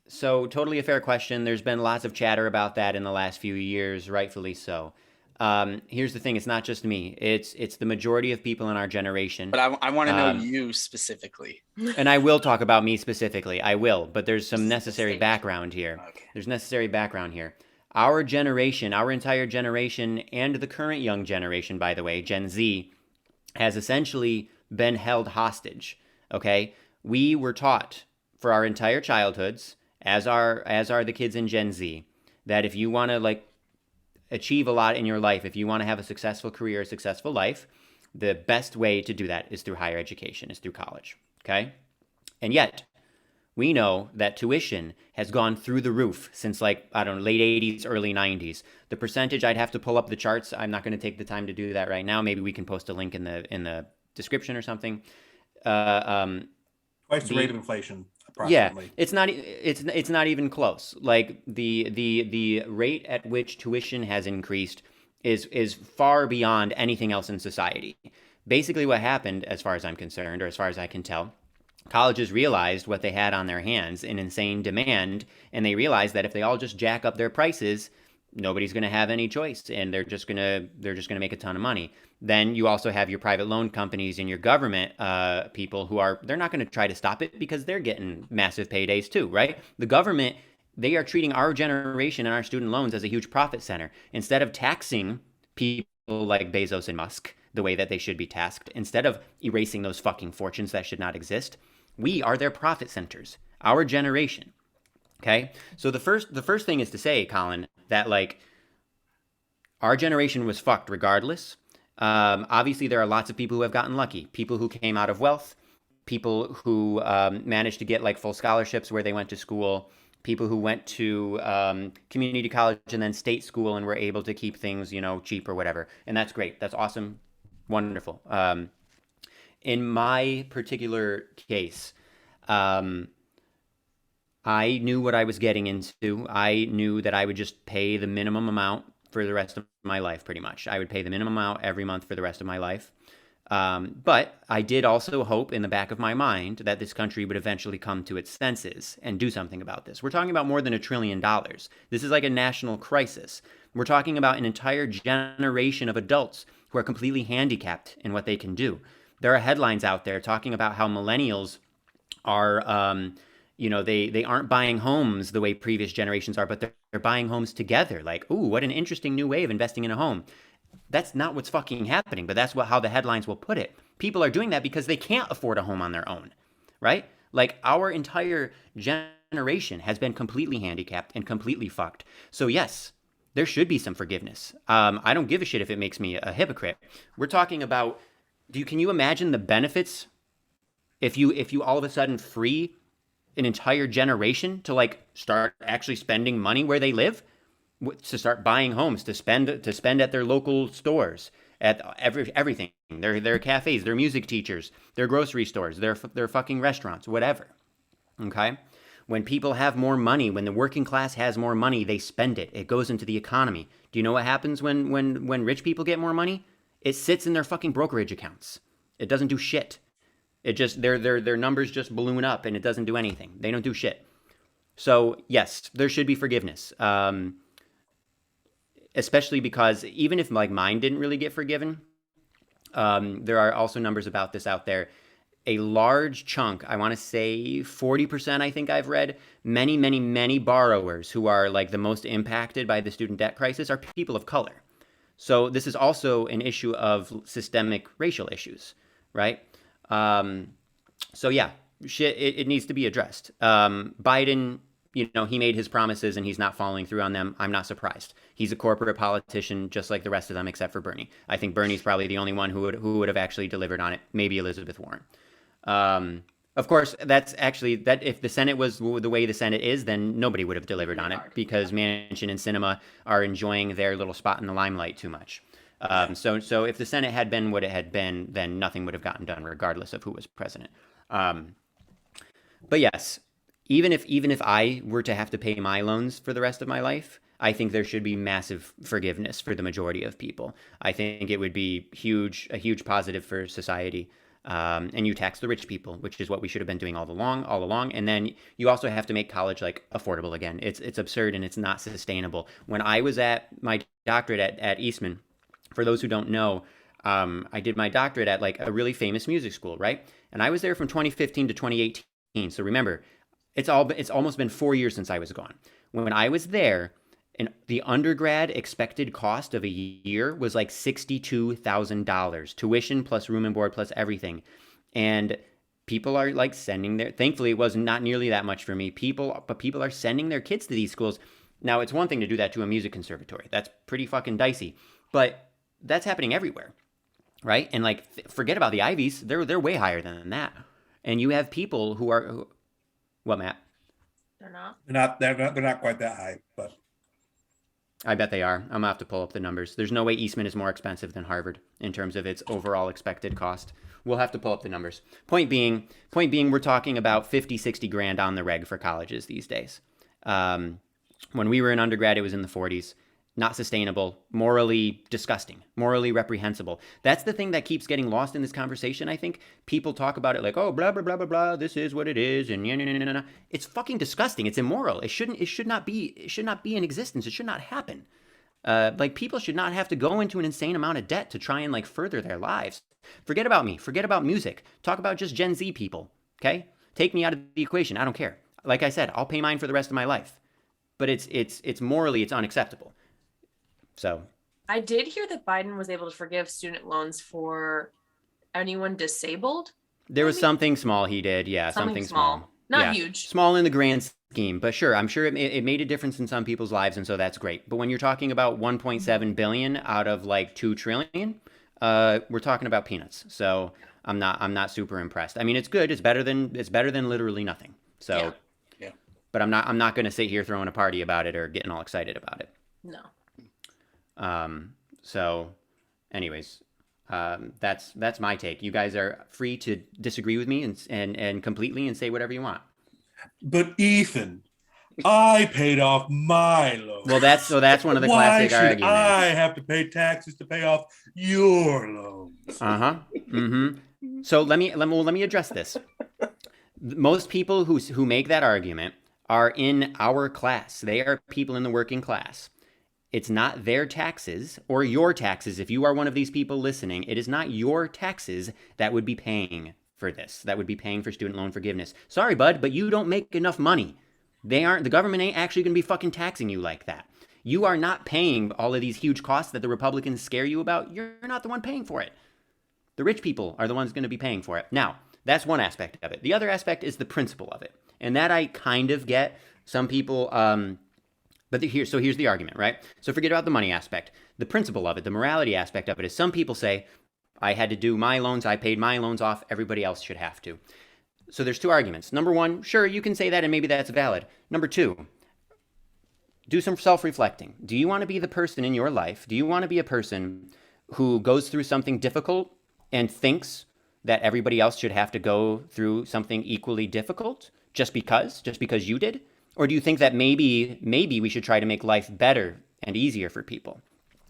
so totally a fair question. There's been lots of chatter about that in the last few years, rightfully so. Here's the thing. It's not just me. It's the majority of people in our generation.
But I want to know you specifically.
And I will talk about me specifically. I will, but there's some necessary
stage.
background here.
Okay.
There's necessary background here. Our generation, our entire generation, and the current young generation, by the way, Gen Z, has essentially been held hostage. Okay? We were taught for our entire childhoods, as are the kids in Gen Z, that if you want to, like, achieve a lot in your life, if you want to have a successful career, a successful life, the best way to do that is through higher education, is through college. Okay? And yet, we know that tuition has gone through the roof since, like, I don't know, late 80s, early 90s. The percentage, I'd have to pull up the charts. I'm not going to take the time to do that right now. Maybe we can post a link in the description or something.
Twice the rate of inflation, approximately.
Yeah, it's not even close. Like, the rate at which tuition has increased is far beyond anything else in society. Basically, what happened, as far as I'm concerned, or as far as I can tell, colleges realized what they had on their hands, an insane demand, and they realized that if they all just jack up their prices, nobody's going to have any choice, and they're just going to make a ton of money. Then you also have your private loan companies and your government people they're not going to try to stop it because they're getting massive paydays too, right? The government, they are treating our generation and our student loans as a huge profit center. Instead of taxing people like Bezos and Musk the way that they should be taxed, instead of erasing those fucking fortunes that should not exist, we are their profit centers, our generation. Okay? So the first thing is to say, Colin, that, like, our generation was fucked regardless. Obviously, there are lots of people who have gotten lucky, people who came out of wealth, people who managed to get, like, full scholarships where they went to school, people who went to community college and then state school and were able to keep things, cheap or whatever. And that's great. That's awesome. Wonderful. In my particular case, I knew what I was getting into. I knew that I would just pay the minimum amount for the rest of my life, pretty much. I would pay the minimum amount every month for the rest of my life. But I did also hope in the back of my mind that this country would eventually come to its senses and do something about this. We're talking about more than $1 trillion. This is like a national crisis. We're talking about an entire generation of adults who are completely handicapped in what they can do. There are headlines out there talking about how millennials are, they aren't buying homes the way previous generations are, but they're buying homes together. Like, ooh, what an interesting new way of investing in a home. That's not what's fucking happening, but that's how the headlines will put it. People are doing that because they can't afford a home on their own, right? Like, our entire generation has been completely handicapped and completely fucked. So yes, there should be some forgiveness. I don't give a shit if it makes me a hypocrite. We're talking about, can you imagine the benefits if you all of a sudden free an entire generation to, like, start actually spending money where they live, to start buying homes, to spend at their local stores, at everything, their cafes, their music teachers, their grocery stores, their fucking restaurants, whatever. Okay? When people have more money, when the working class has more money, they spend it. It goes into the economy. Do you know what happens when rich people get more money? It sits in their fucking brokerage accounts. It doesn't do shit. It just, their numbers just balloon up and it doesn't do anything. They don't do shit. So yes, there should be forgiveness. Especially because even if, like, mine didn't really get forgiven, there are also numbers about this out there. a large chunk, I want to say 40%, I think I've read, many borrowers who are like the most impacted by the student debt crisis are people of color. So this is also an issue of systemic racial issues, right? So yeah, shit, it needs to be addressed. Biden, you know, he made his promises and he's not following through on them. I'm not surprised. He's a corporate politician, just like the rest of them, except for Bernie. I think Bernie's probably the only one who would have actually delivered on it. Maybe Elizabeth Warren. Of course, that's actually that. If the Senate was the way the Senate is, then nobody would have delivered on it because Manchin and Sinema are enjoying their little spot in the limelight too much. So if the Senate had been what it had been, then nothing would have gotten done, regardless of who was president. But yes, even if I were to have to pay my loans for the rest of my life, I think there should be massive forgiveness for the majority of people. I think it would be a huge positive for society. And you tax the rich people, which is what we should have been doing all along. And then you also have to make college like affordable again. It's absurd and it's not sustainable. When I was at my doctorate at Eastman, for those who don't know, I did my doctorate at like a really famous music school, right? And I was there from 2015 to 2018. So remember, it's almost been 4 years since I was gone. When I was there, and the undergrad expected cost of a year was like $62,000, tuition plus room and board plus everything. And people are like thankfully it was not nearly that much for me. But people are sending their kids to these schools. Now it's one thing to do that to a music conservatory. That's pretty fucking dicey, but that's happening everywhere. Right. And like, forget about the Ivies. They're way higher than that. And you have people what, Matt?
They're not.
They're not quite that high, but
I bet they are. I'm gonna have to pull up the numbers. There's no way Eastman is more expensive than Harvard in terms of its overall expected cost. We'll have to pull up the numbers. Point being, we're talking about 50, 60 grand on the reg for colleges these days. When we were in undergrad, it was in the 40s. Not sustainable, morally disgusting, morally reprehensible. That's the thing that keeps getting lost in this conversation, I think. People talk about it like, oh, blah, blah, blah, blah, blah, this is what it is, and yeah. It's fucking disgusting. It's immoral. It should not be in existence. It should not happen. Like, people should not have to go into an insane amount of debt to try and like further their lives. Forget about me. Forget about music. Talk about just Gen Z people, okay? Take me out of the equation. I don't care. Like I said, I'll pay mine for the rest of my life. But it's morally, it's unacceptable. So
I did hear that Biden was able to forgive student loans for anyone disabled.
There was something small he did. Yeah, something small.
Not huge.
Small in the grand scheme, but sure, I'm sure it made a difference in some people's lives, and so that's great. But when you're talking about 1.7 billion out of like 2 trillion, we're talking about peanuts. So I'm not super impressed. I mean, it's good. It's better than literally nothing. So
yeah.
But I'm not going to sit here throwing a party about it or getting all excited about it.
No.
So anyways, that's my take. You guys are free to disagree with me and completely and say whatever you want.
But Ethan, I paid off my loan.
Well, that's one of the classic arguments.
Why should I have to pay taxes to pay off your loans?
Mm-hmm. So let me address this. Most people who make that argument are in our class. They are people in the working class. It's not their taxes or your taxes. If you are one of these people listening, it is not your taxes that would be paying for this, that would be paying for student loan forgiveness. Sorry, bud, but you don't make enough money. The government ain't actually going to be fucking taxing you like that. You are not paying all of these huge costs that the Republicans scare you about. You're not the one paying for it. The rich people are the ones going to be paying for it. Now, that's one aspect of it. The other aspect is the principle of it. And that I kind of get. Some people, here's the argument, right? So forget about the money aspect. The principle of it, the morality aspect of it is some people say, I had to do my loans, I paid my loans off, everybody else should have to. So there's two arguments. Number one, sure, you can say that and maybe that's valid. Number two, do some self-reflecting. Do you want to be the person in your life? Do you want to be a person who goes through something difficult and thinks that everybody else should have to go through something equally difficult just because you did? Or do you think that maybe we should try to make life better and easier for people?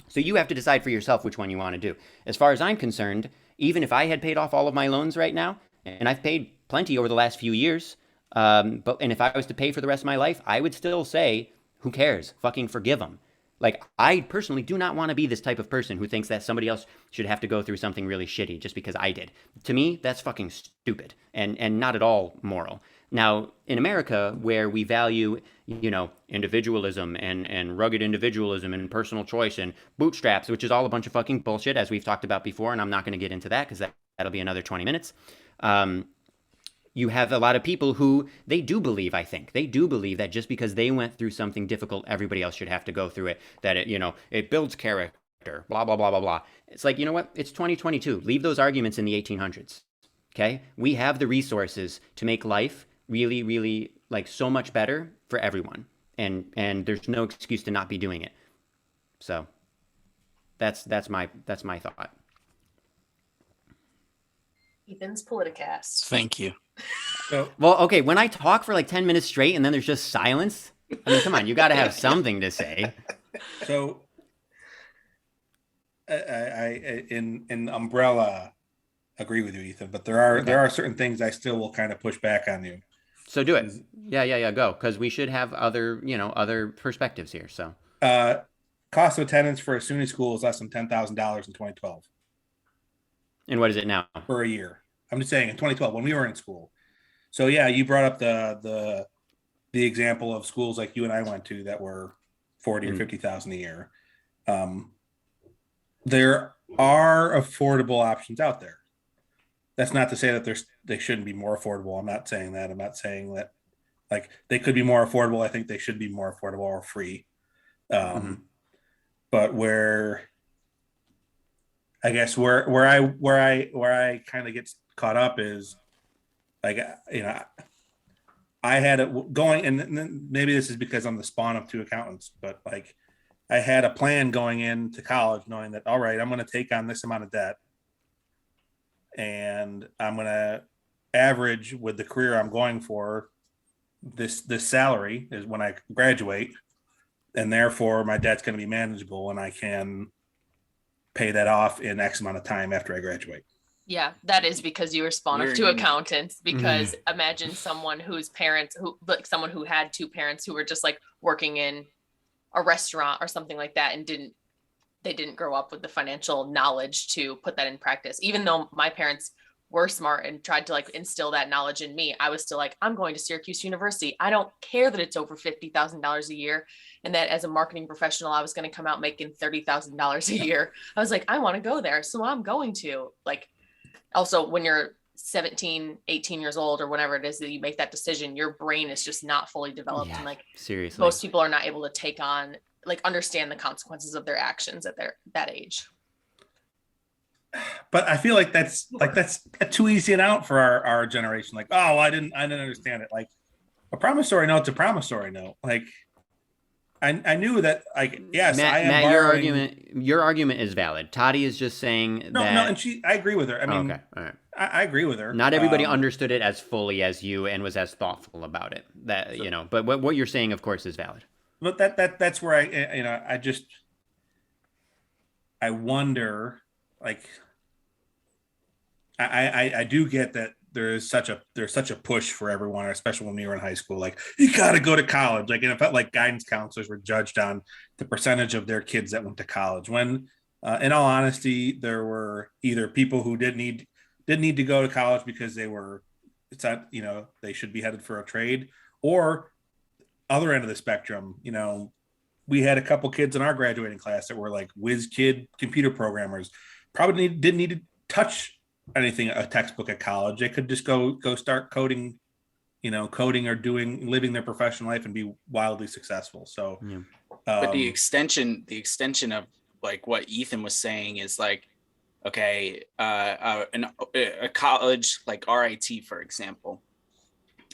So you have to decide for yourself which one you want to do. As far as I'm concerned, even if I had paid off all of my loans right now, and I've paid plenty over the last few years, and if I was to pay for the rest of my life, I would still say, who cares? Fucking forgive them. Like, I personally do not want to be this type of person who thinks that somebody else should have to go through something really shitty just because I did. To me, that's fucking stupid and not at all moral. Now, in America, where we value, you know, individualism and rugged individualism and personal choice and bootstraps, which is all a bunch of fucking bullshit, as we've talked about before, and I'm not going to get into that because that'll be another 20 minutes. You have a lot of people who they do believe that just because they went through something difficult, everybody else should have to go through it, that it, you know, it builds character, blah, blah, blah, blah, blah. It's like, you know what? It's 2022. Leave those arguments in the 1800s. Okay. We have the resources to make life really, really like so much better for everyone. And there's no excuse to not be doing it. So that's my thought.
Ethan's Politicast.
Thank you.
So
Well, okay, when I talk for like 10 minutes straight and then there's just silence, I mean, come on, you got to have something to say.
So, I in umbrella agree with you, Ethan, but there are certain things I still will kind of push back on you.
So do it. Yeah, go. Because we should have other perspectives here. So
Cost of attendance for a SUNY school is less than $10,000 in 2012
and what is it now?
for a year. I'm just saying in 2012 when we were in school. So yeah, you brought up the example of schools like you and I went to that were 40 or 50,000 a year. There are affordable options out there. That's not to say that they shouldn't be more affordable. I'm not saying that. I'm not saying that like they could be more affordable. I think they should be more affordable or free. But where I guess where I kind of get caught up is like, you know, I had it going, and maybe this is because I'm the spawn of two accountants, but like I had a plan going into college knowing that, all right, I'm going to take on this amount of debt and I'm going to average with the career I'm going for this salary is when I graduate, and therefore my debt's going to be manageable and I can pay that off in X amount of time after I graduate.
Yeah, that is because you were spawn of two accountants. Because imagine someone whose parents, someone who had two parents who were just like working in a restaurant or something like that, and they didn't grow up with the financial knowledge to put that in practice. Even though my parents were smart and tried to like instill that knowledge in me, I was still like, I'm going to Syracuse University. I don't care that it's over $50,000 a year. And that as a marketing professional, I was going to come out making $30,000 a year. I was like, I want to go there. So I'm going to. Like, also when you're 17, 18 years old or whatever it is that you make that decision, your brain is just not fully developed.
Yeah,
and like
seriously,
most people are not able to take on, like understand the consequences of their actions at that age.
But I feel like that's too easy an out for our generation. Like, oh, I didn't understand it. Like a promissory note's a promissory note. Like I knew that. Like, yes,
Matt,
I am
Matt,
borrowing.
your argument is valid. Toddy is just saying
No,
that.
no, and I agree with her. I mean,
okay, all right.
I agree with her.
Not everybody understood it as fully as you and was as thoughtful about it. That you know, but what you're saying, of course, is valid.
But that's where I wonder, like, I do get that there's such a push for everyone, especially when we were in high school. Like, you got to go to college. Like, and it felt like guidance counselors were judged on the percentage of their kids that went to college. When, in all honesty, there were either people who didn't need to go to college because they should be headed for a trade, or other end of the spectrum. You know, we had a couple kids in our graduating class that were like whiz kid computer programmers, probably didn't need to touch anything, a textbook at college. They could just go start coding or living their professional life and be wildly successful. So
Yeah.
But the extension of like what Ethan was saying is like, okay, a college like RIT, for example,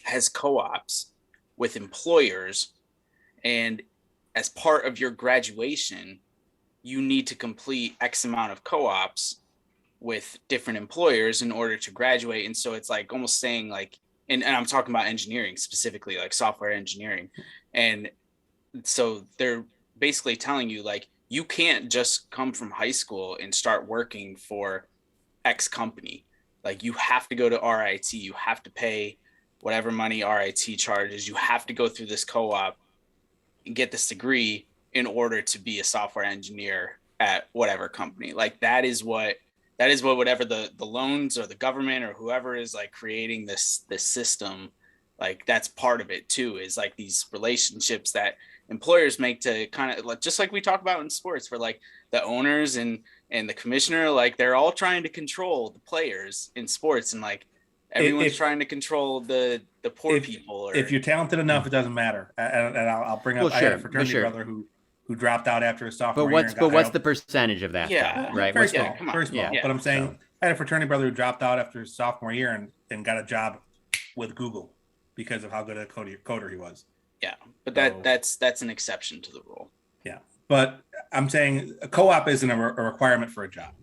has co-ops with employers, and as part of your graduation, you need to complete X amount of co-ops with different employers in order to graduate. And so it's like almost saying like, and I'm talking about engineering specifically, like software engineering. And so they're basically telling you like, you can't just come from high school and start working for X company. Like, you have to go to RIT, you have to pay whatever money RIT charges, you have to go through this co-op and get this degree in order to be a software engineer at whatever company. Like that is what whatever the loans or the government or whoever is like creating this system, like that's part of it too, is like these relationships that employers make to kind of like, just like we talk about in sports, where like the owners and the commissioner, like they're all trying to control the players in sports, and like everyone's trying to control the poor people. Or
if you're talented enough, it doesn't matter. And I'll bring up, I had a fraternity brother who dropped out after his sophomore year.
But what's the percentage of that?
Yeah,
though, right.
Very small. Very small.
Yeah.
But I'm saying I had a fraternity brother who dropped out after his sophomore year and got a job with Google because of how good a coder he was.
Yeah, but that's an exception to the rule.
Yeah, but I'm saying a co-op isn't a requirement for a job.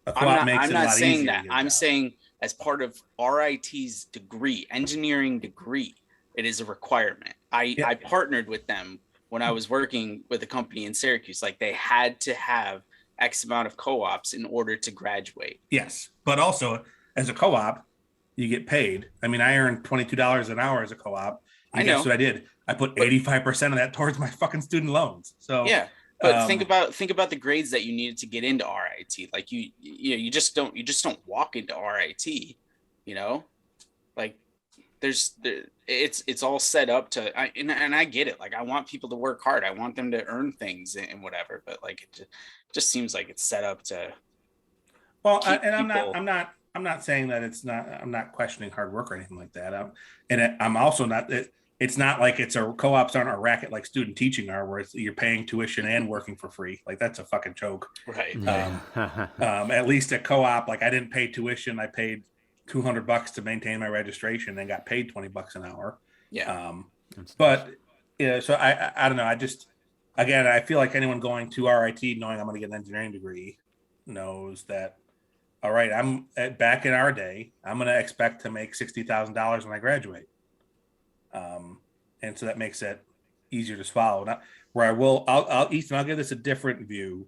A co-op makes it a lot easier.
I'm not saying that. I'm saying as part of RIT's degree, engineering degree, it is a requirement. I partnered with them when I was working with a company in Syracuse. Like they had to have X amount of co-ops in order to graduate.
Yes, but also as a co-op, you get paid. I mean, I earned $22 an hour as a co-op. I know. Guess what I did? I put 85% of that towards my fucking student loans. So
yeah, but think about the grades that you needed to get into RIT. Like you just don't walk into RIT. You know, like it's all set up to. And I get it. Like I want people to work hard. I want them to earn things and whatever. But like it just seems like it's set up to.
Well, I'm not saying that it's not. I'm not questioning hard work or anything like that. I'm also not. It's not like it's a co-ops aren't a racket like student teaching are, where you're paying tuition and working for free. Like that's a fucking joke.
Right.
At least a co-op, like I didn't pay tuition. I paid $200 to maintain my registration and got paid $20 an hour.
Yeah.
But yeah, so I don't know. I feel like anyone going to RIT knowing I'm going to get an engineering degree knows that. All right, back in our day, I'm going to expect to make $60,000 when I graduate. And so that makes it easier to swallow. Now, where I'll give this a different view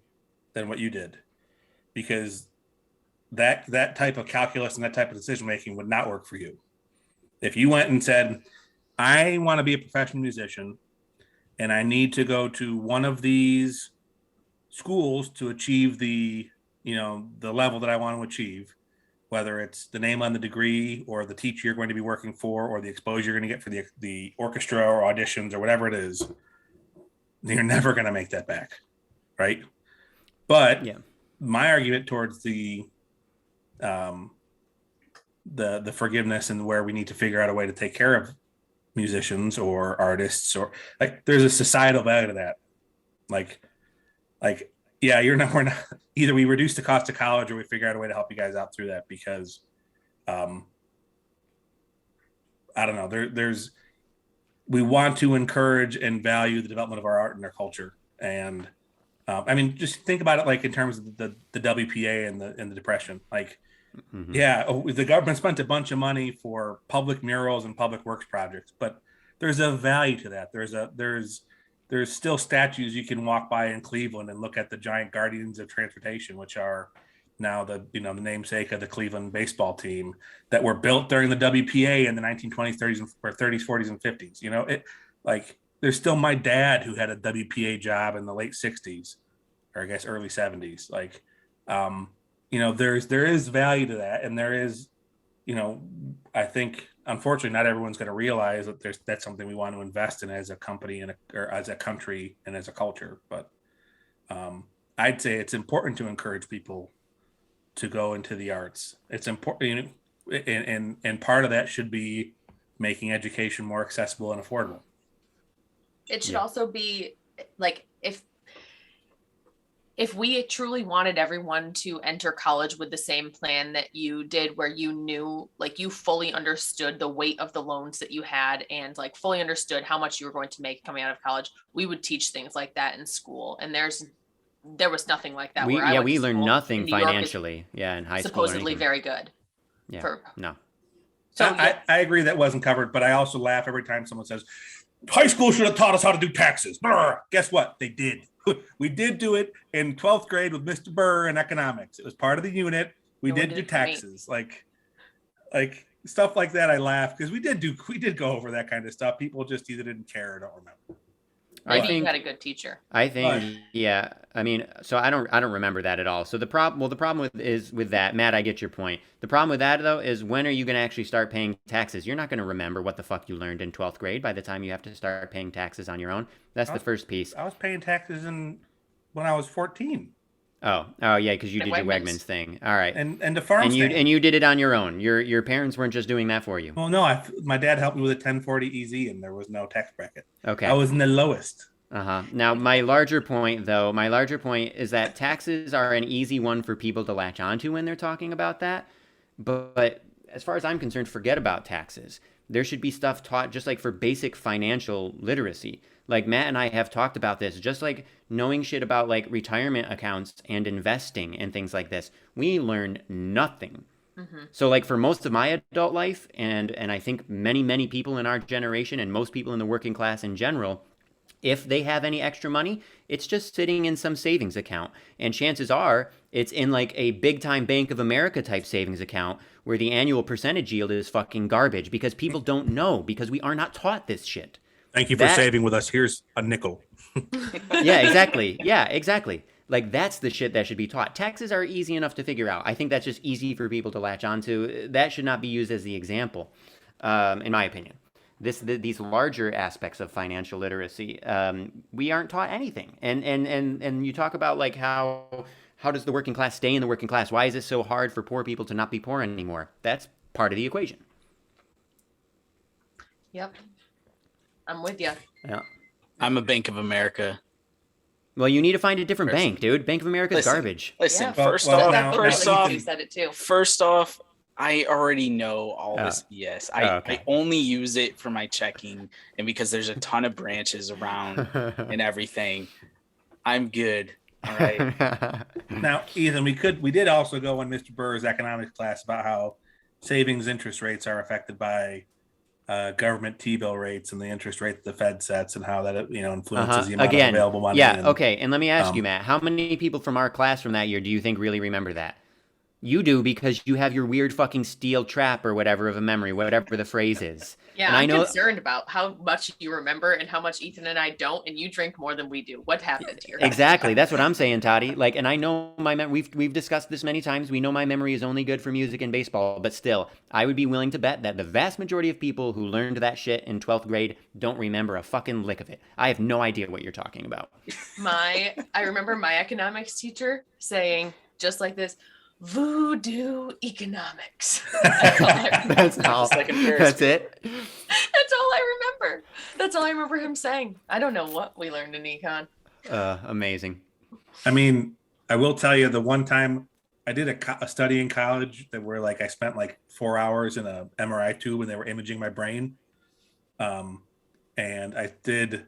than what you did, because that type of calculus and that type of decision making would not work for you. If you went and said, I want to be a professional musician and I need to go to one of these schools to achieve the level that I want to achieve, whether it's the name on the degree or the teacher you're going to be working for or the exposure you're going to get for the orchestra or auditions or whatever it is, you're never going to make that back. Right. But my argument towards the forgiveness and where we need to figure out a way to take care of musicians or artists, or like there's a societal value to that. Like, yeah, we're not either. We reduce the cost of college, or we figure out a way to help you guys out through that, because, I don't know. We want to encourage and value the development of our art and our culture, and I mean, just think about it like in terms of the WPA and the Depression. Like, the government spent a bunch of money for public murals and public works projects, but there's a value to that. There's still statues you can walk by in Cleveland and look at the giant guardians of transportation, which are now the namesake of the Cleveland baseball team, that were built during the WPA in the 1920s, 30s, or 30s, 40s, and 50s. There's still my dad who had a WPA job in the late 60s, or I guess early 70s. There is value to that, and there is, I think, unfortunately, not everyone's going to realize that that's something we want to invest in as a company or as a country and as a culture. But I'd say it's important to encourage people to go into the arts. It's important, and part of that should be making education more accessible and affordable.
It should also be like, if we truly wanted everyone to enter college with the same plan that you did, where you knew, like, you fully understood the weight of the loans that you had and like fully understood how much you were going to make coming out of college, we would teach things like that in school. And there was nothing like that.
We learned nothing financially. In high school.
Supposedly very good.
Yeah. No.
So I agree that wasn't covered, but I also laugh every time someone says, high school should have taught us how to do taxes. Brr. Guess what? They did. We did do it in 12th grade with Mr. Burr in economics. It was part of the unit. We did do taxes. Like stuff like that. I laugh because we did go over that kind of stuff. People just either didn't care or don't remember.
Maybe
think
you had a good teacher.
I think, yeah. I mean, so I don't remember that at all. So the problem with that, Matt, I get your point. The problem with that though is when are you going to actually start paying taxes? You're not going to remember what the fuck you learned in 12th grade by the time you have to start paying taxes on your own. That's the first piece.
I was paying taxes when I was 14.
Oh, yeah, because you did your Wegmans thing. All right.
And the farm
and
stand.
you did it on your own. Your parents weren't just doing that for you.
Well, no, my dad helped me with a 1040 EZ, and there was no tax bracket.
Okay.
I was in the lowest.
Now, my larger point is that taxes are an easy one for people to latch onto when they're talking about that. But as far as I'm concerned, forget about taxes. There should be stuff taught just like for basic financial literacy. Like Matt and I have talked about this, just like knowing shit about like retirement accounts and investing and things like this. We learn nothing. Mm-hmm. So like for most of my adult life, and I think many people in our generation and most people in the working class in general, if they have any extra money, it's just sitting in some savings account. And chances are it's in like a big time Bank of America type savings account where the annual percentage yield is fucking garbage because people don't know, because we are not taught this shit.
Thank you for saving with us. Here's a nickel.
Yeah, exactly. Yeah, exactly. Like that's the shit that should be taught. Taxes are easy enough to figure out. I think that's just easy for people to latch onto. That should not be used as the example, in my opinion. These larger aspects of financial literacy, we aren't taught anything. And you talk about like how does the working class stay in the working class? Why is it so hard for poor people to not be poor anymore? That's part of the equation.
Yep. I'm with you.
Yeah.
I'm a Bank of America.
Well, you need to find a different bank, dude. Bank of America is garbage.
Listen,
Yeah.
first off,
you said it too.
First off, I already know all this BS.
Okay.
I only use it for my checking, and because there's a ton of branches around and everything, I'm good. All right.
Now, Ethan, we did also go in Mr. Burr's economics class about how savings interest rates are affected by government T-bill rates and the interest rate that the Fed sets, and how that influences the amount of available money.
Yeah. Okay. And let me ask you, Matt, how many people from our class from that year do you think really remember that? You do, because you have your weird fucking steel trap or whatever of a memory, whatever the phrase is.
Yeah, I'm concerned about how much you remember and how much Ethan and I don't, and you drink more than we do. What happened here?
Exactly. That's what I'm saying, Toddy. Like, and I know we've discussed this many times. We know my memory is only good for music and baseball, but still, I would be willing to bet that the vast majority of people who learned that shit in 12th grade don't remember a fucking lick of it. I have no idea what you're talking about.
I remember my economics teacher saying just like this, voodoo economics.
That's all. That's it.
That's all I remember. That's all I remember him saying. I don't know what we learned in econ.
Amazing.
I mean, I will tell you, the one time I did a study in college where like I spent like 4 hours in a MRI tube when they were imaging my brain, and I did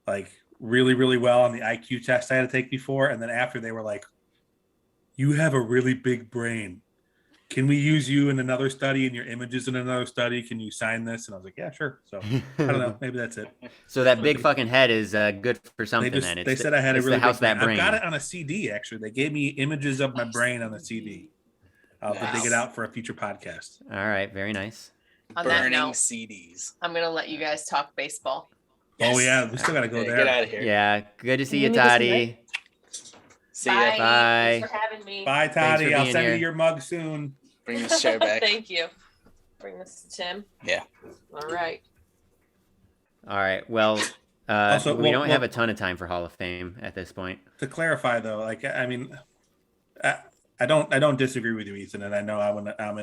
like really, really well on the IQ test I had to take before, and then after they were like, "You have a really big brain. Can we use you in another study and your images in another study? Can you sign this?" And I was like, "Yeah, sure." So I don't know. Maybe that's it.
So that big fucking head is good for something.
They said I had a really big brain.
I've
got it on a CD, actually. They gave me images of my brain on a CD. I'll have to dig it out for a future podcast.
All right. Very nice.
On that note,
CDs.
I'm going to let you guys talk baseball.
Yes. Oh, yeah. We still got to go there.
Get out of here.
Yeah. Good to see you, Toddy.
See
ya.
ya.
Bye.
Thanks for having me.
Bye, Toddy. I'll send
here.
you your mug soon.
Bring this chair back.
Thank you. Bring this to Tim.
Yeah.
All right.
All right. Well,
Also,
we don't have a ton of time for Hall of Fame at this point.
To clarify, though, like, I mean, I don't disagree with you, Ethan, and I know I'm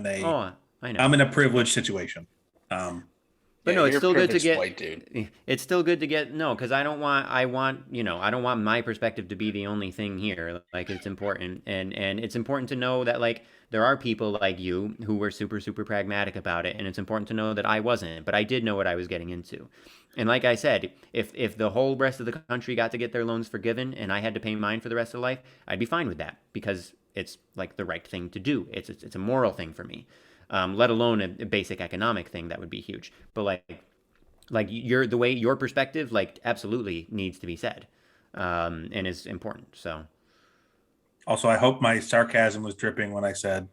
in a privileged situation.
But no, it's still good to get.
White dude.
It's still good to get because I don't want my perspective to be the only thing here. Like it's important, and it's important to know that like there are people like you who were super pragmatic about it, and it's important to know that I wasn't, but I did know what I was getting into. And like I said, if the whole rest of the country got to get their loans forgiven and I had to pay mine for the rest of life, I'd be fine with that because it's like the right thing to do. It's a moral thing for me. Let alone a basic economic thing that would be huge. But like your perspective, like absolutely needs to be said, and is important. So.
Also, I hope my sarcasm was dripping when I said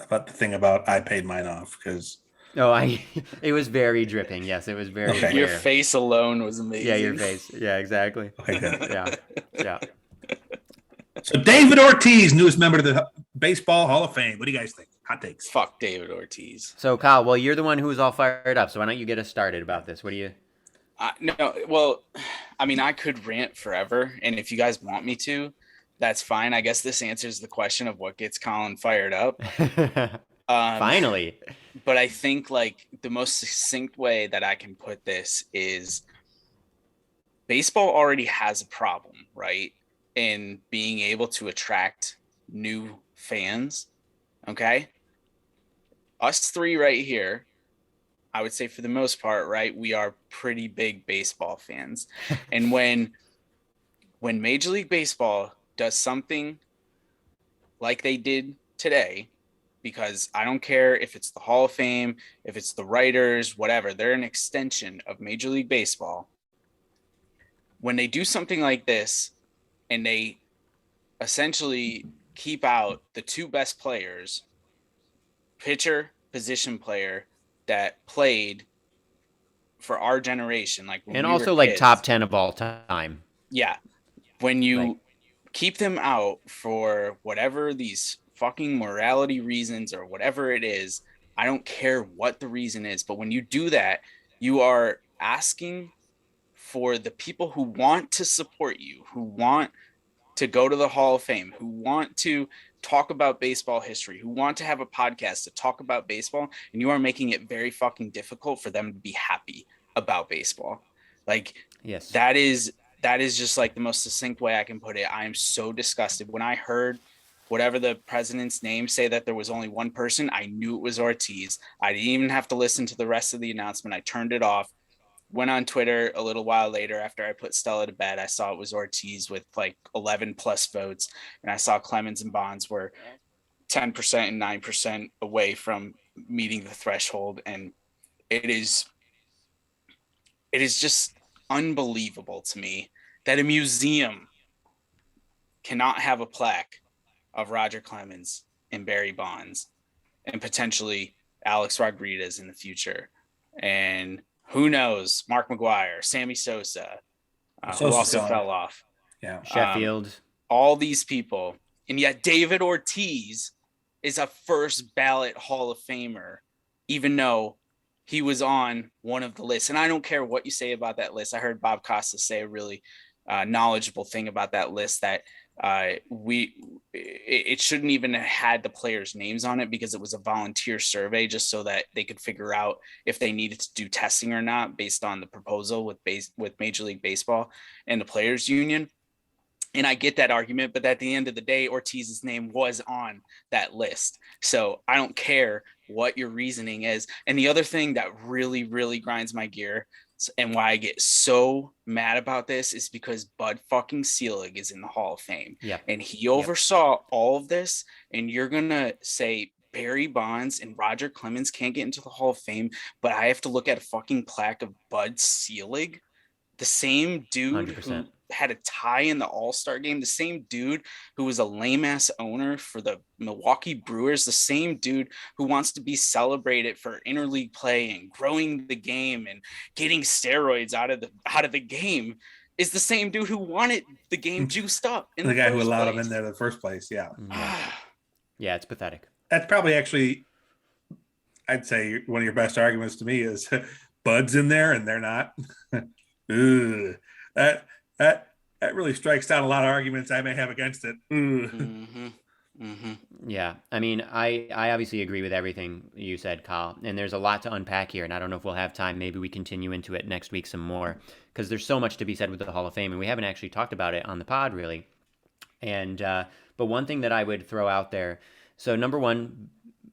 about the thing about I paid mine off, because
It was very dripping. Yes, it was very
Okay.
Your
clear.
face alone was amazing.
Yeah, your face. Yeah, exactly.
Okay, good.
Yeah.
So David Ortiz, newest member of the Baseball Hall of Fame. What do you guys think? Hot takes.
Fuck David Ortiz.
So Kyle, well, you're the one who was all fired up. So why don't you get us started about this? What do you?
No, well, I mean, I could rant forever, and if you guys want me to, that's fine. I guess this answers the question of what gets Colin fired up.
Finally.
But I think like the most succinct way that I can put this is baseball already has a problem, right? In being able to attract new fans. Okay. Us three right here, I would say for the most part, right, we are pretty big baseball fans. And when Major League Baseball does something like they did today, because I don't care if it's the Hall of Fame, if it's the writers, whatever, they're an extension of Major League Baseball. When they do something like this and they essentially keep out the two best players, pitcher, position player, that played for our generation, like when
And
we
also
were
like
kids.
top 10 of all time.
Yeah. When you
Like-
keep them out for whatever these fucking morality reasons or whatever it is, I don't care what the reason is, but when you do that, you are asking for the people who want to support you, who want to go to the Hall of Fame, who want to talk about baseball history, who want to have a podcast to talk about baseball, and you are making it very fucking difficult for them to be happy about baseball. Like,
Yes.
that is just like the most succinct way I can put it. I am so disgusted. When I heard whatever the president's name say that there was only one person, I knew it was Ortiz. I didn't even have to listen to the rest of the announcement. I turned it off. Went on Twitter a little while later after I put Stella to bed. I saw it was Ortiz with like 11 plus votes. And I saw Clemens and Bonds were 10% and 9% away from meeting the threshold. And it is just unbelievable to me that a museum cannot have a plaque of Roger Clemens and Barry Bonds and potentially Alex Rodriguez in the future. And who knows, Mark McGuire, Sammy Sosa, who
Sosa's
also
gone.
fell off.
Yeah.
Sheffield.
All these people. And yet David Ortiz is a first ballot Hall of Famer, even though he was on one of the lists. And I don't care what you say about that list. I heard Bob Costa say a really knowledgeable thing about that list, that it shouldn't even have had the players' names on it because it was a volunteer survey, just so that they could figure out if they needed to do testing or not based on the proposal with Major League Baseball and the Players Union. And I get that argument, but at the end of the day, Ortiz's name was on that list. So I don't care what your reasoning is. And the other thing that really, really grinds my gear, and why I get so mad about this, is because Bud fucking Selig is in the Hall of Fame.
Yeah.
And he oversaw all of this. And you're going to say Barry Bonds and Roger Clemens can't get into the Hall of Fame, but I have to look at a fucking plaque of Bud Selig, the same dude
100%.
who had a tie in the All-Star game, the same dude who was a lame-ass owner for the Milwaukee Brewers, the same dude who wants to be celebrated for interleague play and growing the game and getting steroids out of the game, is the same dude who wanted the game juiced up.
The guy who allowed him in there in the first place. Yeah.
Yeah, it's pathetic.
That's probably actually, I'd say, one of your best arguments to me is Bud's in there and they're not. Ugh. That really strikes down a lot of arguments I may have against it.
Yeah, I mean, I obviously agree with everything you said, Kyle, and there's a lot to unpack here, and I don't know if we'll have time. Maybe we continue into it next week some more, because there's so much to be said with the Hall of Fame, and we haven't actually talked about it on the pod, really. And but one thing that I would throw out there, so number one,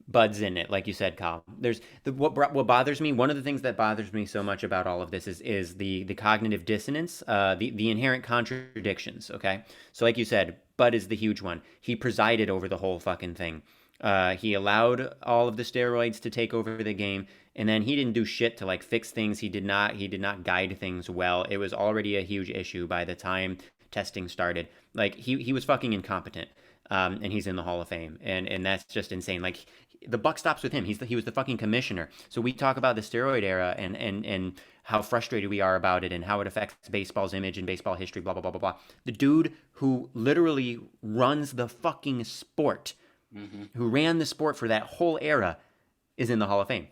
Bud's in it, like you said, Kyle. There's what bothers me. One of the things that bothers me so much about all of this is the cognitive dissonance, the inherent contradictions. Okay, so like you said, Bud is the huge one. He presided over the whole fucking thing. He allowed all of the steroids to take over the game, and then he didn't do shit to like fix things. He did not guide things well. It was already a huge issue by the time testing started. Like he was fucking incompetent. And he's in the Hall of Fame, and that's just insane. Like the buck stops with him. He was the fucking commissioner. So we talk about the steroid era and how frustrated we are about it and how it affects baseball's image and baseball history, blah, blah, blah, blah, blah. The dude who literally runs the fucking sport, who ran the sport for that whole era, is in the Hall of Fame.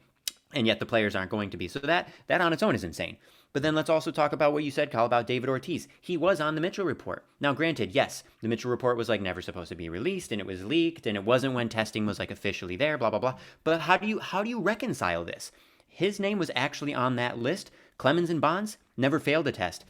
And yet the players aren't going to be. So that on its own is insane. But then let's also talk about what you said, Kyle, about David Ortiz. He was on the Mitchell Report. Now, granted, yes, the Mitchell Report was like never supposed to be released, and it was leaked, and it wasn't when testing was like officially there, blah, blah, blah. But how do you reconcile this? His name was actually on that list. Clemens and Bonds never failed a test.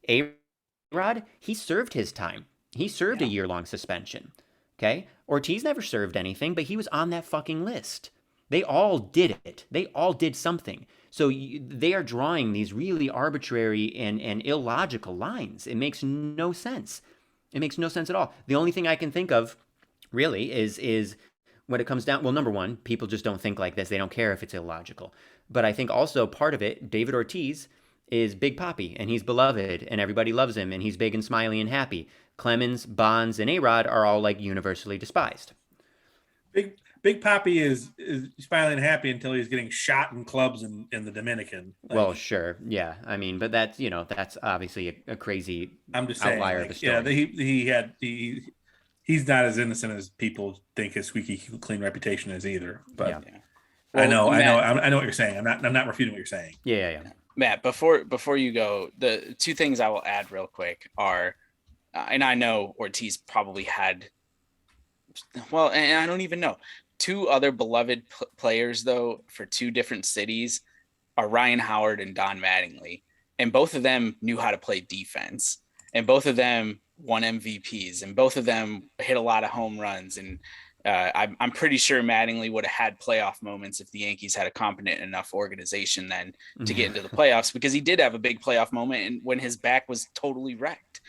A-Rod, he served his time. He served a year-long suspension. Okay? Ortiz never served anything, but he was on that fucking list. They all did it. They all did something. So they are drawing these really arbitrary and illogical lines. It makes no sense. It makes no sense at all. The only thing I can think of, really, is when it comes down, well, number one, people just don't think like this. They don't care if it's illogical. But I think also part of it, David Ortiz is Big Papi, and he's beloved, and everybody loves him, and he's big and smiley and happy. Clemens, Bonds, and A-Rod are all like universally despised.
Big Papi is smiling and happy until he's getting shot in clubs in the Dominican. Like,
well, sure, yeah. I mean, but that's that's obviously a crazy
I'm just
outlier
saying,
of a story.
Yeah, he's not as innocent as people think his squeaky clean reputation is either. But
Yeah.
Well,
I know what you're saying. I'm not refuting what you're saying.
Yeah.
Matt, before you go, the two things I will add real quick are, and I know Ortiz probably had, well, and I don't even know, two other beloved players though for two different cities are Ryan Howard and Don Mattingly, and both of them knew how to play defense, and both of them won MVPs, and both of them hit a lot of home runs, and I'm pretty sure Mattingly would have had playoff moments if the Yankees had a competent enough organization then to get into the playoffs, because he did have a big playoff moment and when his back was totally wrecked,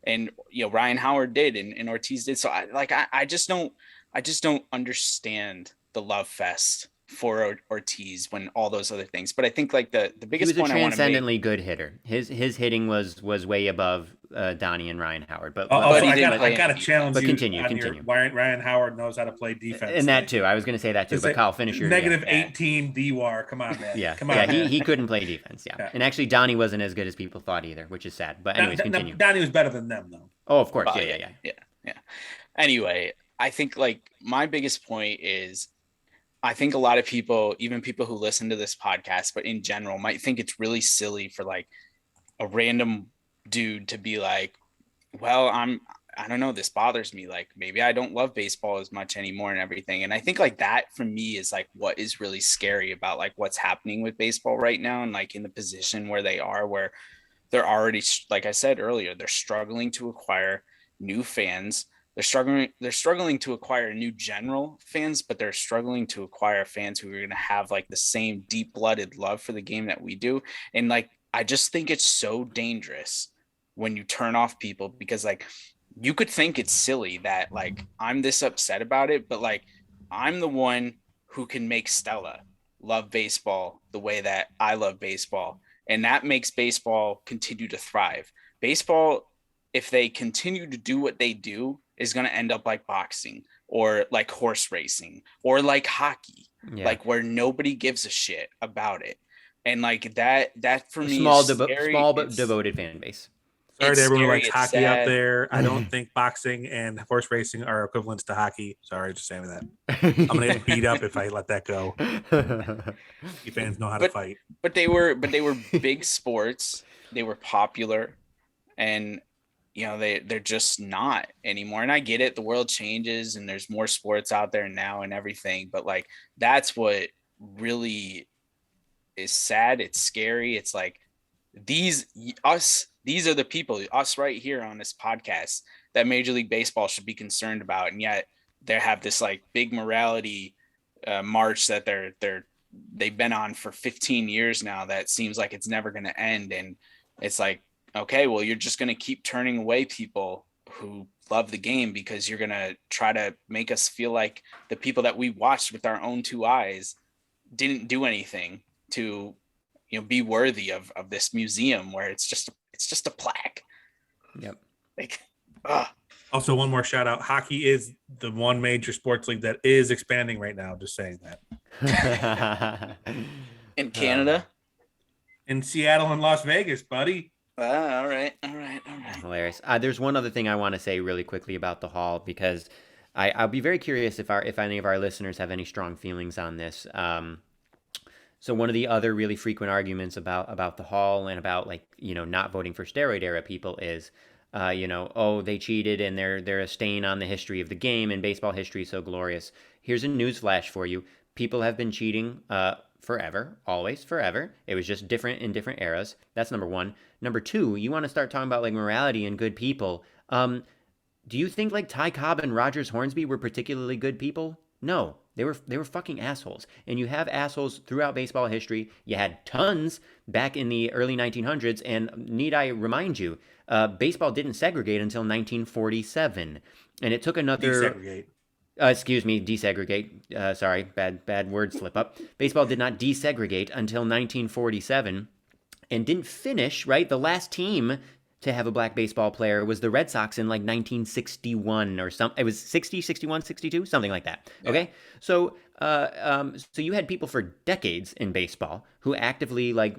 and Ryan Howard did, and Ortiz did. So I just don't understand the love fest for Ortiz when all those other things. But I think like the biggest point I want to make,
transcendently good hitter. His hitting was way above Donnie and Ryan Howard. But
I got to challenge
but
you.
continue.
Ryan Howard knows how to play defense,
and that too. I was going to say that too. But Kyle, finish your
negative 18 DWAR. Come on, man.
Yeah,
come on.
He couldn't play defense. Yeah, and actually Donnie wasn't as good as people thought either, which is sad. But anyways, continue.
Donnie was better than them though.
Oh, of course.
But,
Yeah.
Anyway, I think like my biggest point is, I think a lot of people, even people who listen to this podcast, but in general, might think it's really silly for like a random dude to be like, well, I don't know, this bothers me. Like maybe I don't love baseball as much anymore and everything. And I think like that for me is like what is really scary about like what's happening with baseball right now, and like in the position where they are, where they're already, like I said earlier, they're struggling to acquire new fans. They're struggling to acquire new general fans, but they're struggling to acquire fans who are going to have like the same deep-blooded love for the game that we do. And like, I just think it's so dangerous when you turn off people, because like you could think it's silly that like I'm this upset about it, but like I'm the one who can make Stella love baseball the way that I love baseball. And that makes baseball continue to thrive. Baseball, if they continue to do what they do, is going to end up like boxing or like horse racing or like hockey, like where nobody gives a shit about it. And like that for me,
small but devoted fan base.
Sorry to everyone who likes hockey out there. I don't think boxing and horse racing are equivalents to hockey. Sorry, just saying that. I'm gonna get beat up if I let that go. You fans know how to fight.
But they were big sports. They were popular, and they're just not anymore. And I get it, the world changes and there's more sports out there now and everything, but like that's what really is sad. It's scary. It's like these are the people, us right here on this podcast, that Major League Baseball should be concerned about, and yet they have this like big morality march that they've been on for 15 years now that seems like it's never going to end. And it's like, okay, well, you're just going to keep turning away people who love the game because you're going to try to make us feel like the people that we watched with our own two eyes didn't do anything to, be worthy of this museum where it's just a plaque.
Yep.
Like,
Also, one more shout out. Hockey is the one major sports league that is expanding right now. Just saying that.
In Canada?
In Seattle and Las Vegas, buddy.
All right.
Hilarious. There's one other thing I want to say really quickly about the Hall, because I'll be very curious if any of our listeners have any strong feelings on this. So one of the other really frequent arguments about the Hall and about, like, not voting for steroid era people is, oh, they cheated and they're a stain on the history of the game, and baseball history is so glorious. Here's a news flash for you. People have been cheating forever, always, forever. It was just different in different eras. That's number one. Number two, you want to start talking about like morality and good people. Do you think like Ty Cobb and Rogers Hornsby were particularly good people? No, they were fucking assholes. And you have assholes throughout baseball history. You had tons back in the early 1900s. And need I remind you, baseball didn't segregate until 1947. And it took another...
Desegregate.
Desegregate. Sorry, bad word slip up. Baseball did not desegregate until 1947 and didn't finish, right? The last team to have a black baseball player was the Red Sox in like 1961 or something. It was 60, 61, 62, something like that. Yeah. Okay. So you had people for decades in baseball who actively like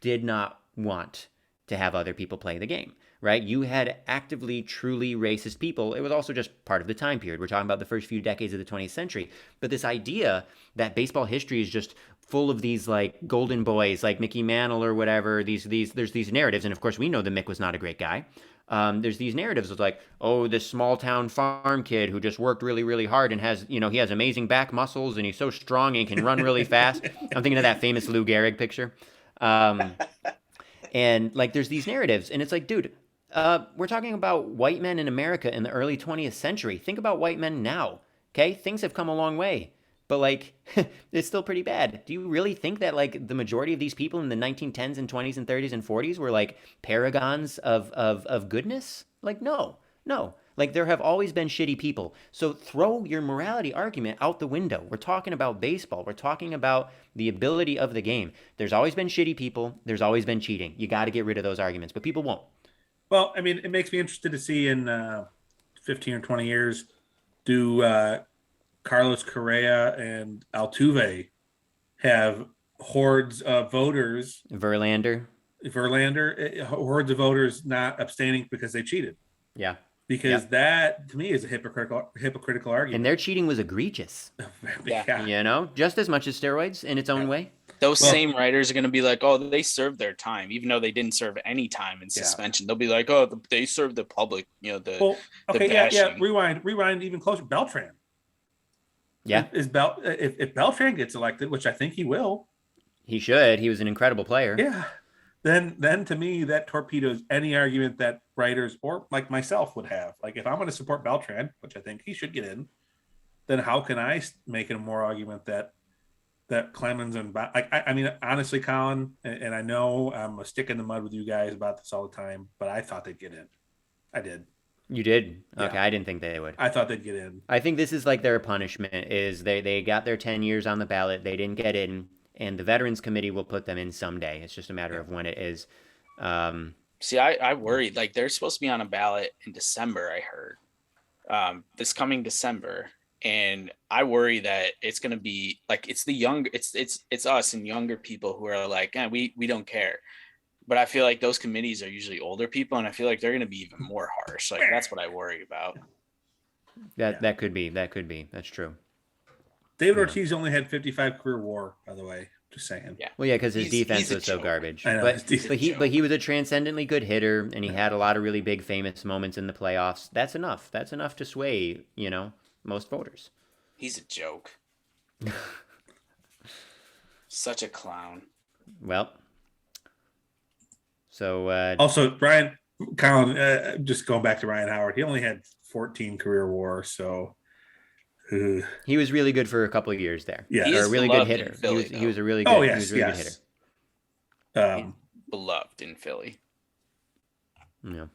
did not want to have other people play the game, right? You had actively, truly racist people. It was also just part of the time period. We're talking about the first few decades of the 20th century. But this idea that baseball history is just full of these like golden boys, like Mickey Mantle or whatever, there's these narratives. And of course, we know that Mick was not a great guy. There's these narratives of like, oh, this small town farm kid who just worked really, really hard and has, he has amazing back muscles and he's so strong and can run really fast. I'm thinking of that famous Lou Gehrig picture. And like, there's these narratives and it's like, dude, we're talking about white men in America in the early 20th century. Think about white men now. Okay. Things have come a long way, but like, it's still pretty bad. Do you really think that like the majority of these people in the 1910s and 20s and 30s and 40s were like paragons of goodness? Like, no. Like there have always been shitty people. So throw your morality argument out the window. We're talking about baseball. We're talking about the ability of the game. There's always been shitty people. There's always been cheating. You got to get rid of those arguments, but people won't.
Well, I mean, it makes me interested to see in 15 or 20 years, do Carlos Correa and Altuve have hordes of voters?
Verlander,
hordes of voters not abstaining because they cheated.
Yeah.
Because that, to me, is a hypocritical argument.
And their cheating was egregious.
Yeah.
Just as much as steroids in its own way.
Those same writers are going to be like, oh, they served their time, even though they didn't serve any time in suspension. They'll be like, oh, they served the public, the bashing.
Rewind even closer. Beltran.
Yeah.
If Beltran gets elected, which I think he will.
He should. He was an incredible player.
Yeah. Then to me, that torpedoes any argument that writers or like myself would have. Like, if I'm going to support Beltran, which I think he should get in, then how can I make a more argument that Clemens and like, I mean, honestly, Colin, and I know I'm a stick in the mud with you guys about this all the time, but I thought they'd get in. I did.
You did? Okay,
yeah.
I didn't think they would.
I thought they'd get in.
I think this is like their punishment is they got their 10 years on the ballot. They didn't get in. And the Veterans Committee will put them in someday. It's just a matter of when it is.
See, I worried. Like, they're supposed to be on a ballot in December, I heard. This coming December. And I worry that it's going to be like, it's the young, it's us and younger people who are like, we don't care. But I feel like those committees are usually older people. And I feel like they're going to be even more harsh. Like, that's what I worry about.
That could be. That's true.
David Ortiz only had 55 career WAR, by the way. Just saying.
Yeah. Well, yeah, because his defense was so garbage.
I know,
but he was a transcendently good hitter, and he had a lot of really big famous moments in the playoffs. That's enough. That's enough to sway, most voters.
He's a joke. Such a clown.
Well. So
also Colin, just going back to Ryan Howard, he only had 14 career WAR, so.
He was really good for a couple of years there.
Yeah,
or a really good hitter.
Philly,
he was a really good.
Yes.
Good hitter.
Beloved in Philly.
Yeah.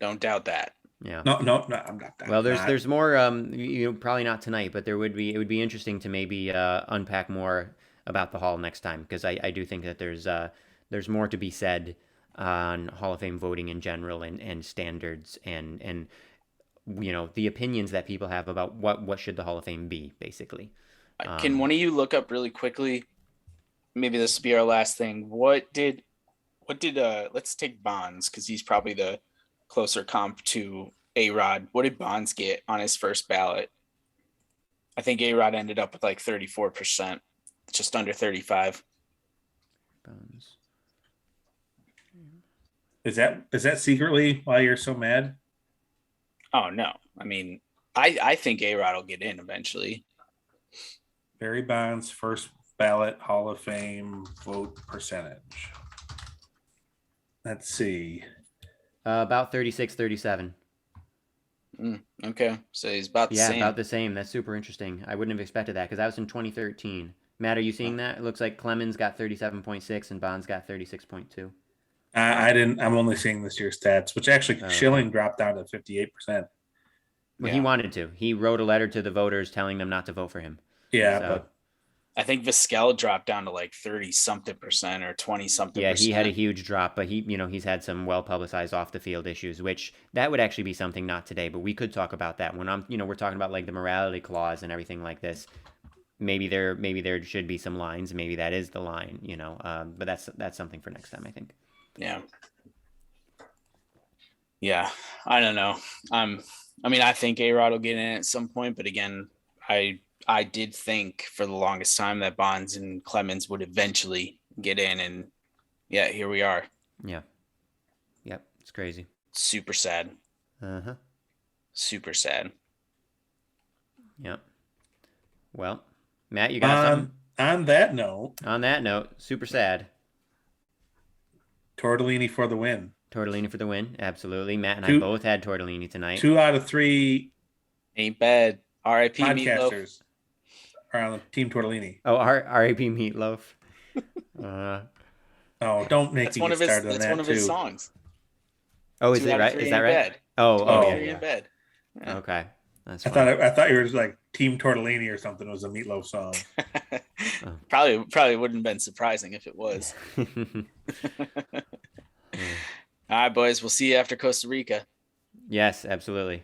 Don't doubt that.
Yeah. No, I'm not that.
Well, there's more. Probably not tonight, but it would be interesting to maybe unpack more about the Hall next time, because I do think that there's more to be said on Hall of Fame voting in general and standards and the opinions that people have about what should the Hall of Fame be, basically.
Can one of you look up really quickly? Maybe this will be our last thing. What did let's take Bonds, because he's probably the closer comp to A-Rod. What did Bonds get on his first ballot? I think A-Rod ended up with like 34%, just under 35.
Bones.
Is that secretly why you're so mad?
Oh no. I mean, I think A-Rod will get in eventually.
Barry Bonds, first ballot Hall of Fame vote percentage. Let's see.
About 36, 37.
Okay, so he's about the same.
Yeah, about the same. That's super interesting. I wouldn't have expected that because that was in 2013. Matt, are you seeing that? It looks like Clemens got 37.6 and Bonds got 36.2.
I didn't. I'm only seeing this year's stats, which actually Schilling dropped down to 58%.
Well, he wanted to. He wrote a letter to the voters telling them not to vote for him.
Yeah,
So,
but
I think Vizquel dropped down to like 30-something% or 20-something%.
yeah, he had a huge drop, but he's had some well-publicized off-the-field issues, which that would actually be something not today, but we could talk about that when we're talking about like the morality clause and everything like this. Maybe there should be some lines. Maybe that is the line, but that's something for next time, I think.
Yeah. Yeah, I don't know. I think A-Rod will get in at some point, but again, I did think for the longest time that Bonds and Clemens would eventually get in, and yeah, here we are.
Yeah. Yep, it's crazy.
Super sad.
Uh-huh.
Super sad.
Yep. Well, Matt, you got something?
On that note,
super sad.
Tortellini for the win.
Tortellini for the win, absolutely. Matt and I both had tortellini tonight.
2 out of 3
ain't bad. R.I.P.
podcasters
Meatloaf.
are on Team Tortellini.
Oh, R.I.P. Meatloaf.
Oh, don't make
That's
me
one
get
of his.
started on
That's
that
one of his
too.
songs.
Oh, is
2
it
out of
right?
3
Is that
in
right?
bed.
Oh,
yeah.
In bed. Yeah.
Okay, that's
I
fine.
thought you were just like Team Tortellini or something. It was a Meatloaf song.
Probably wouldn't have been surprising if it was. All right, boys. We'll see you after Costa Rica.
Yes, absolutely.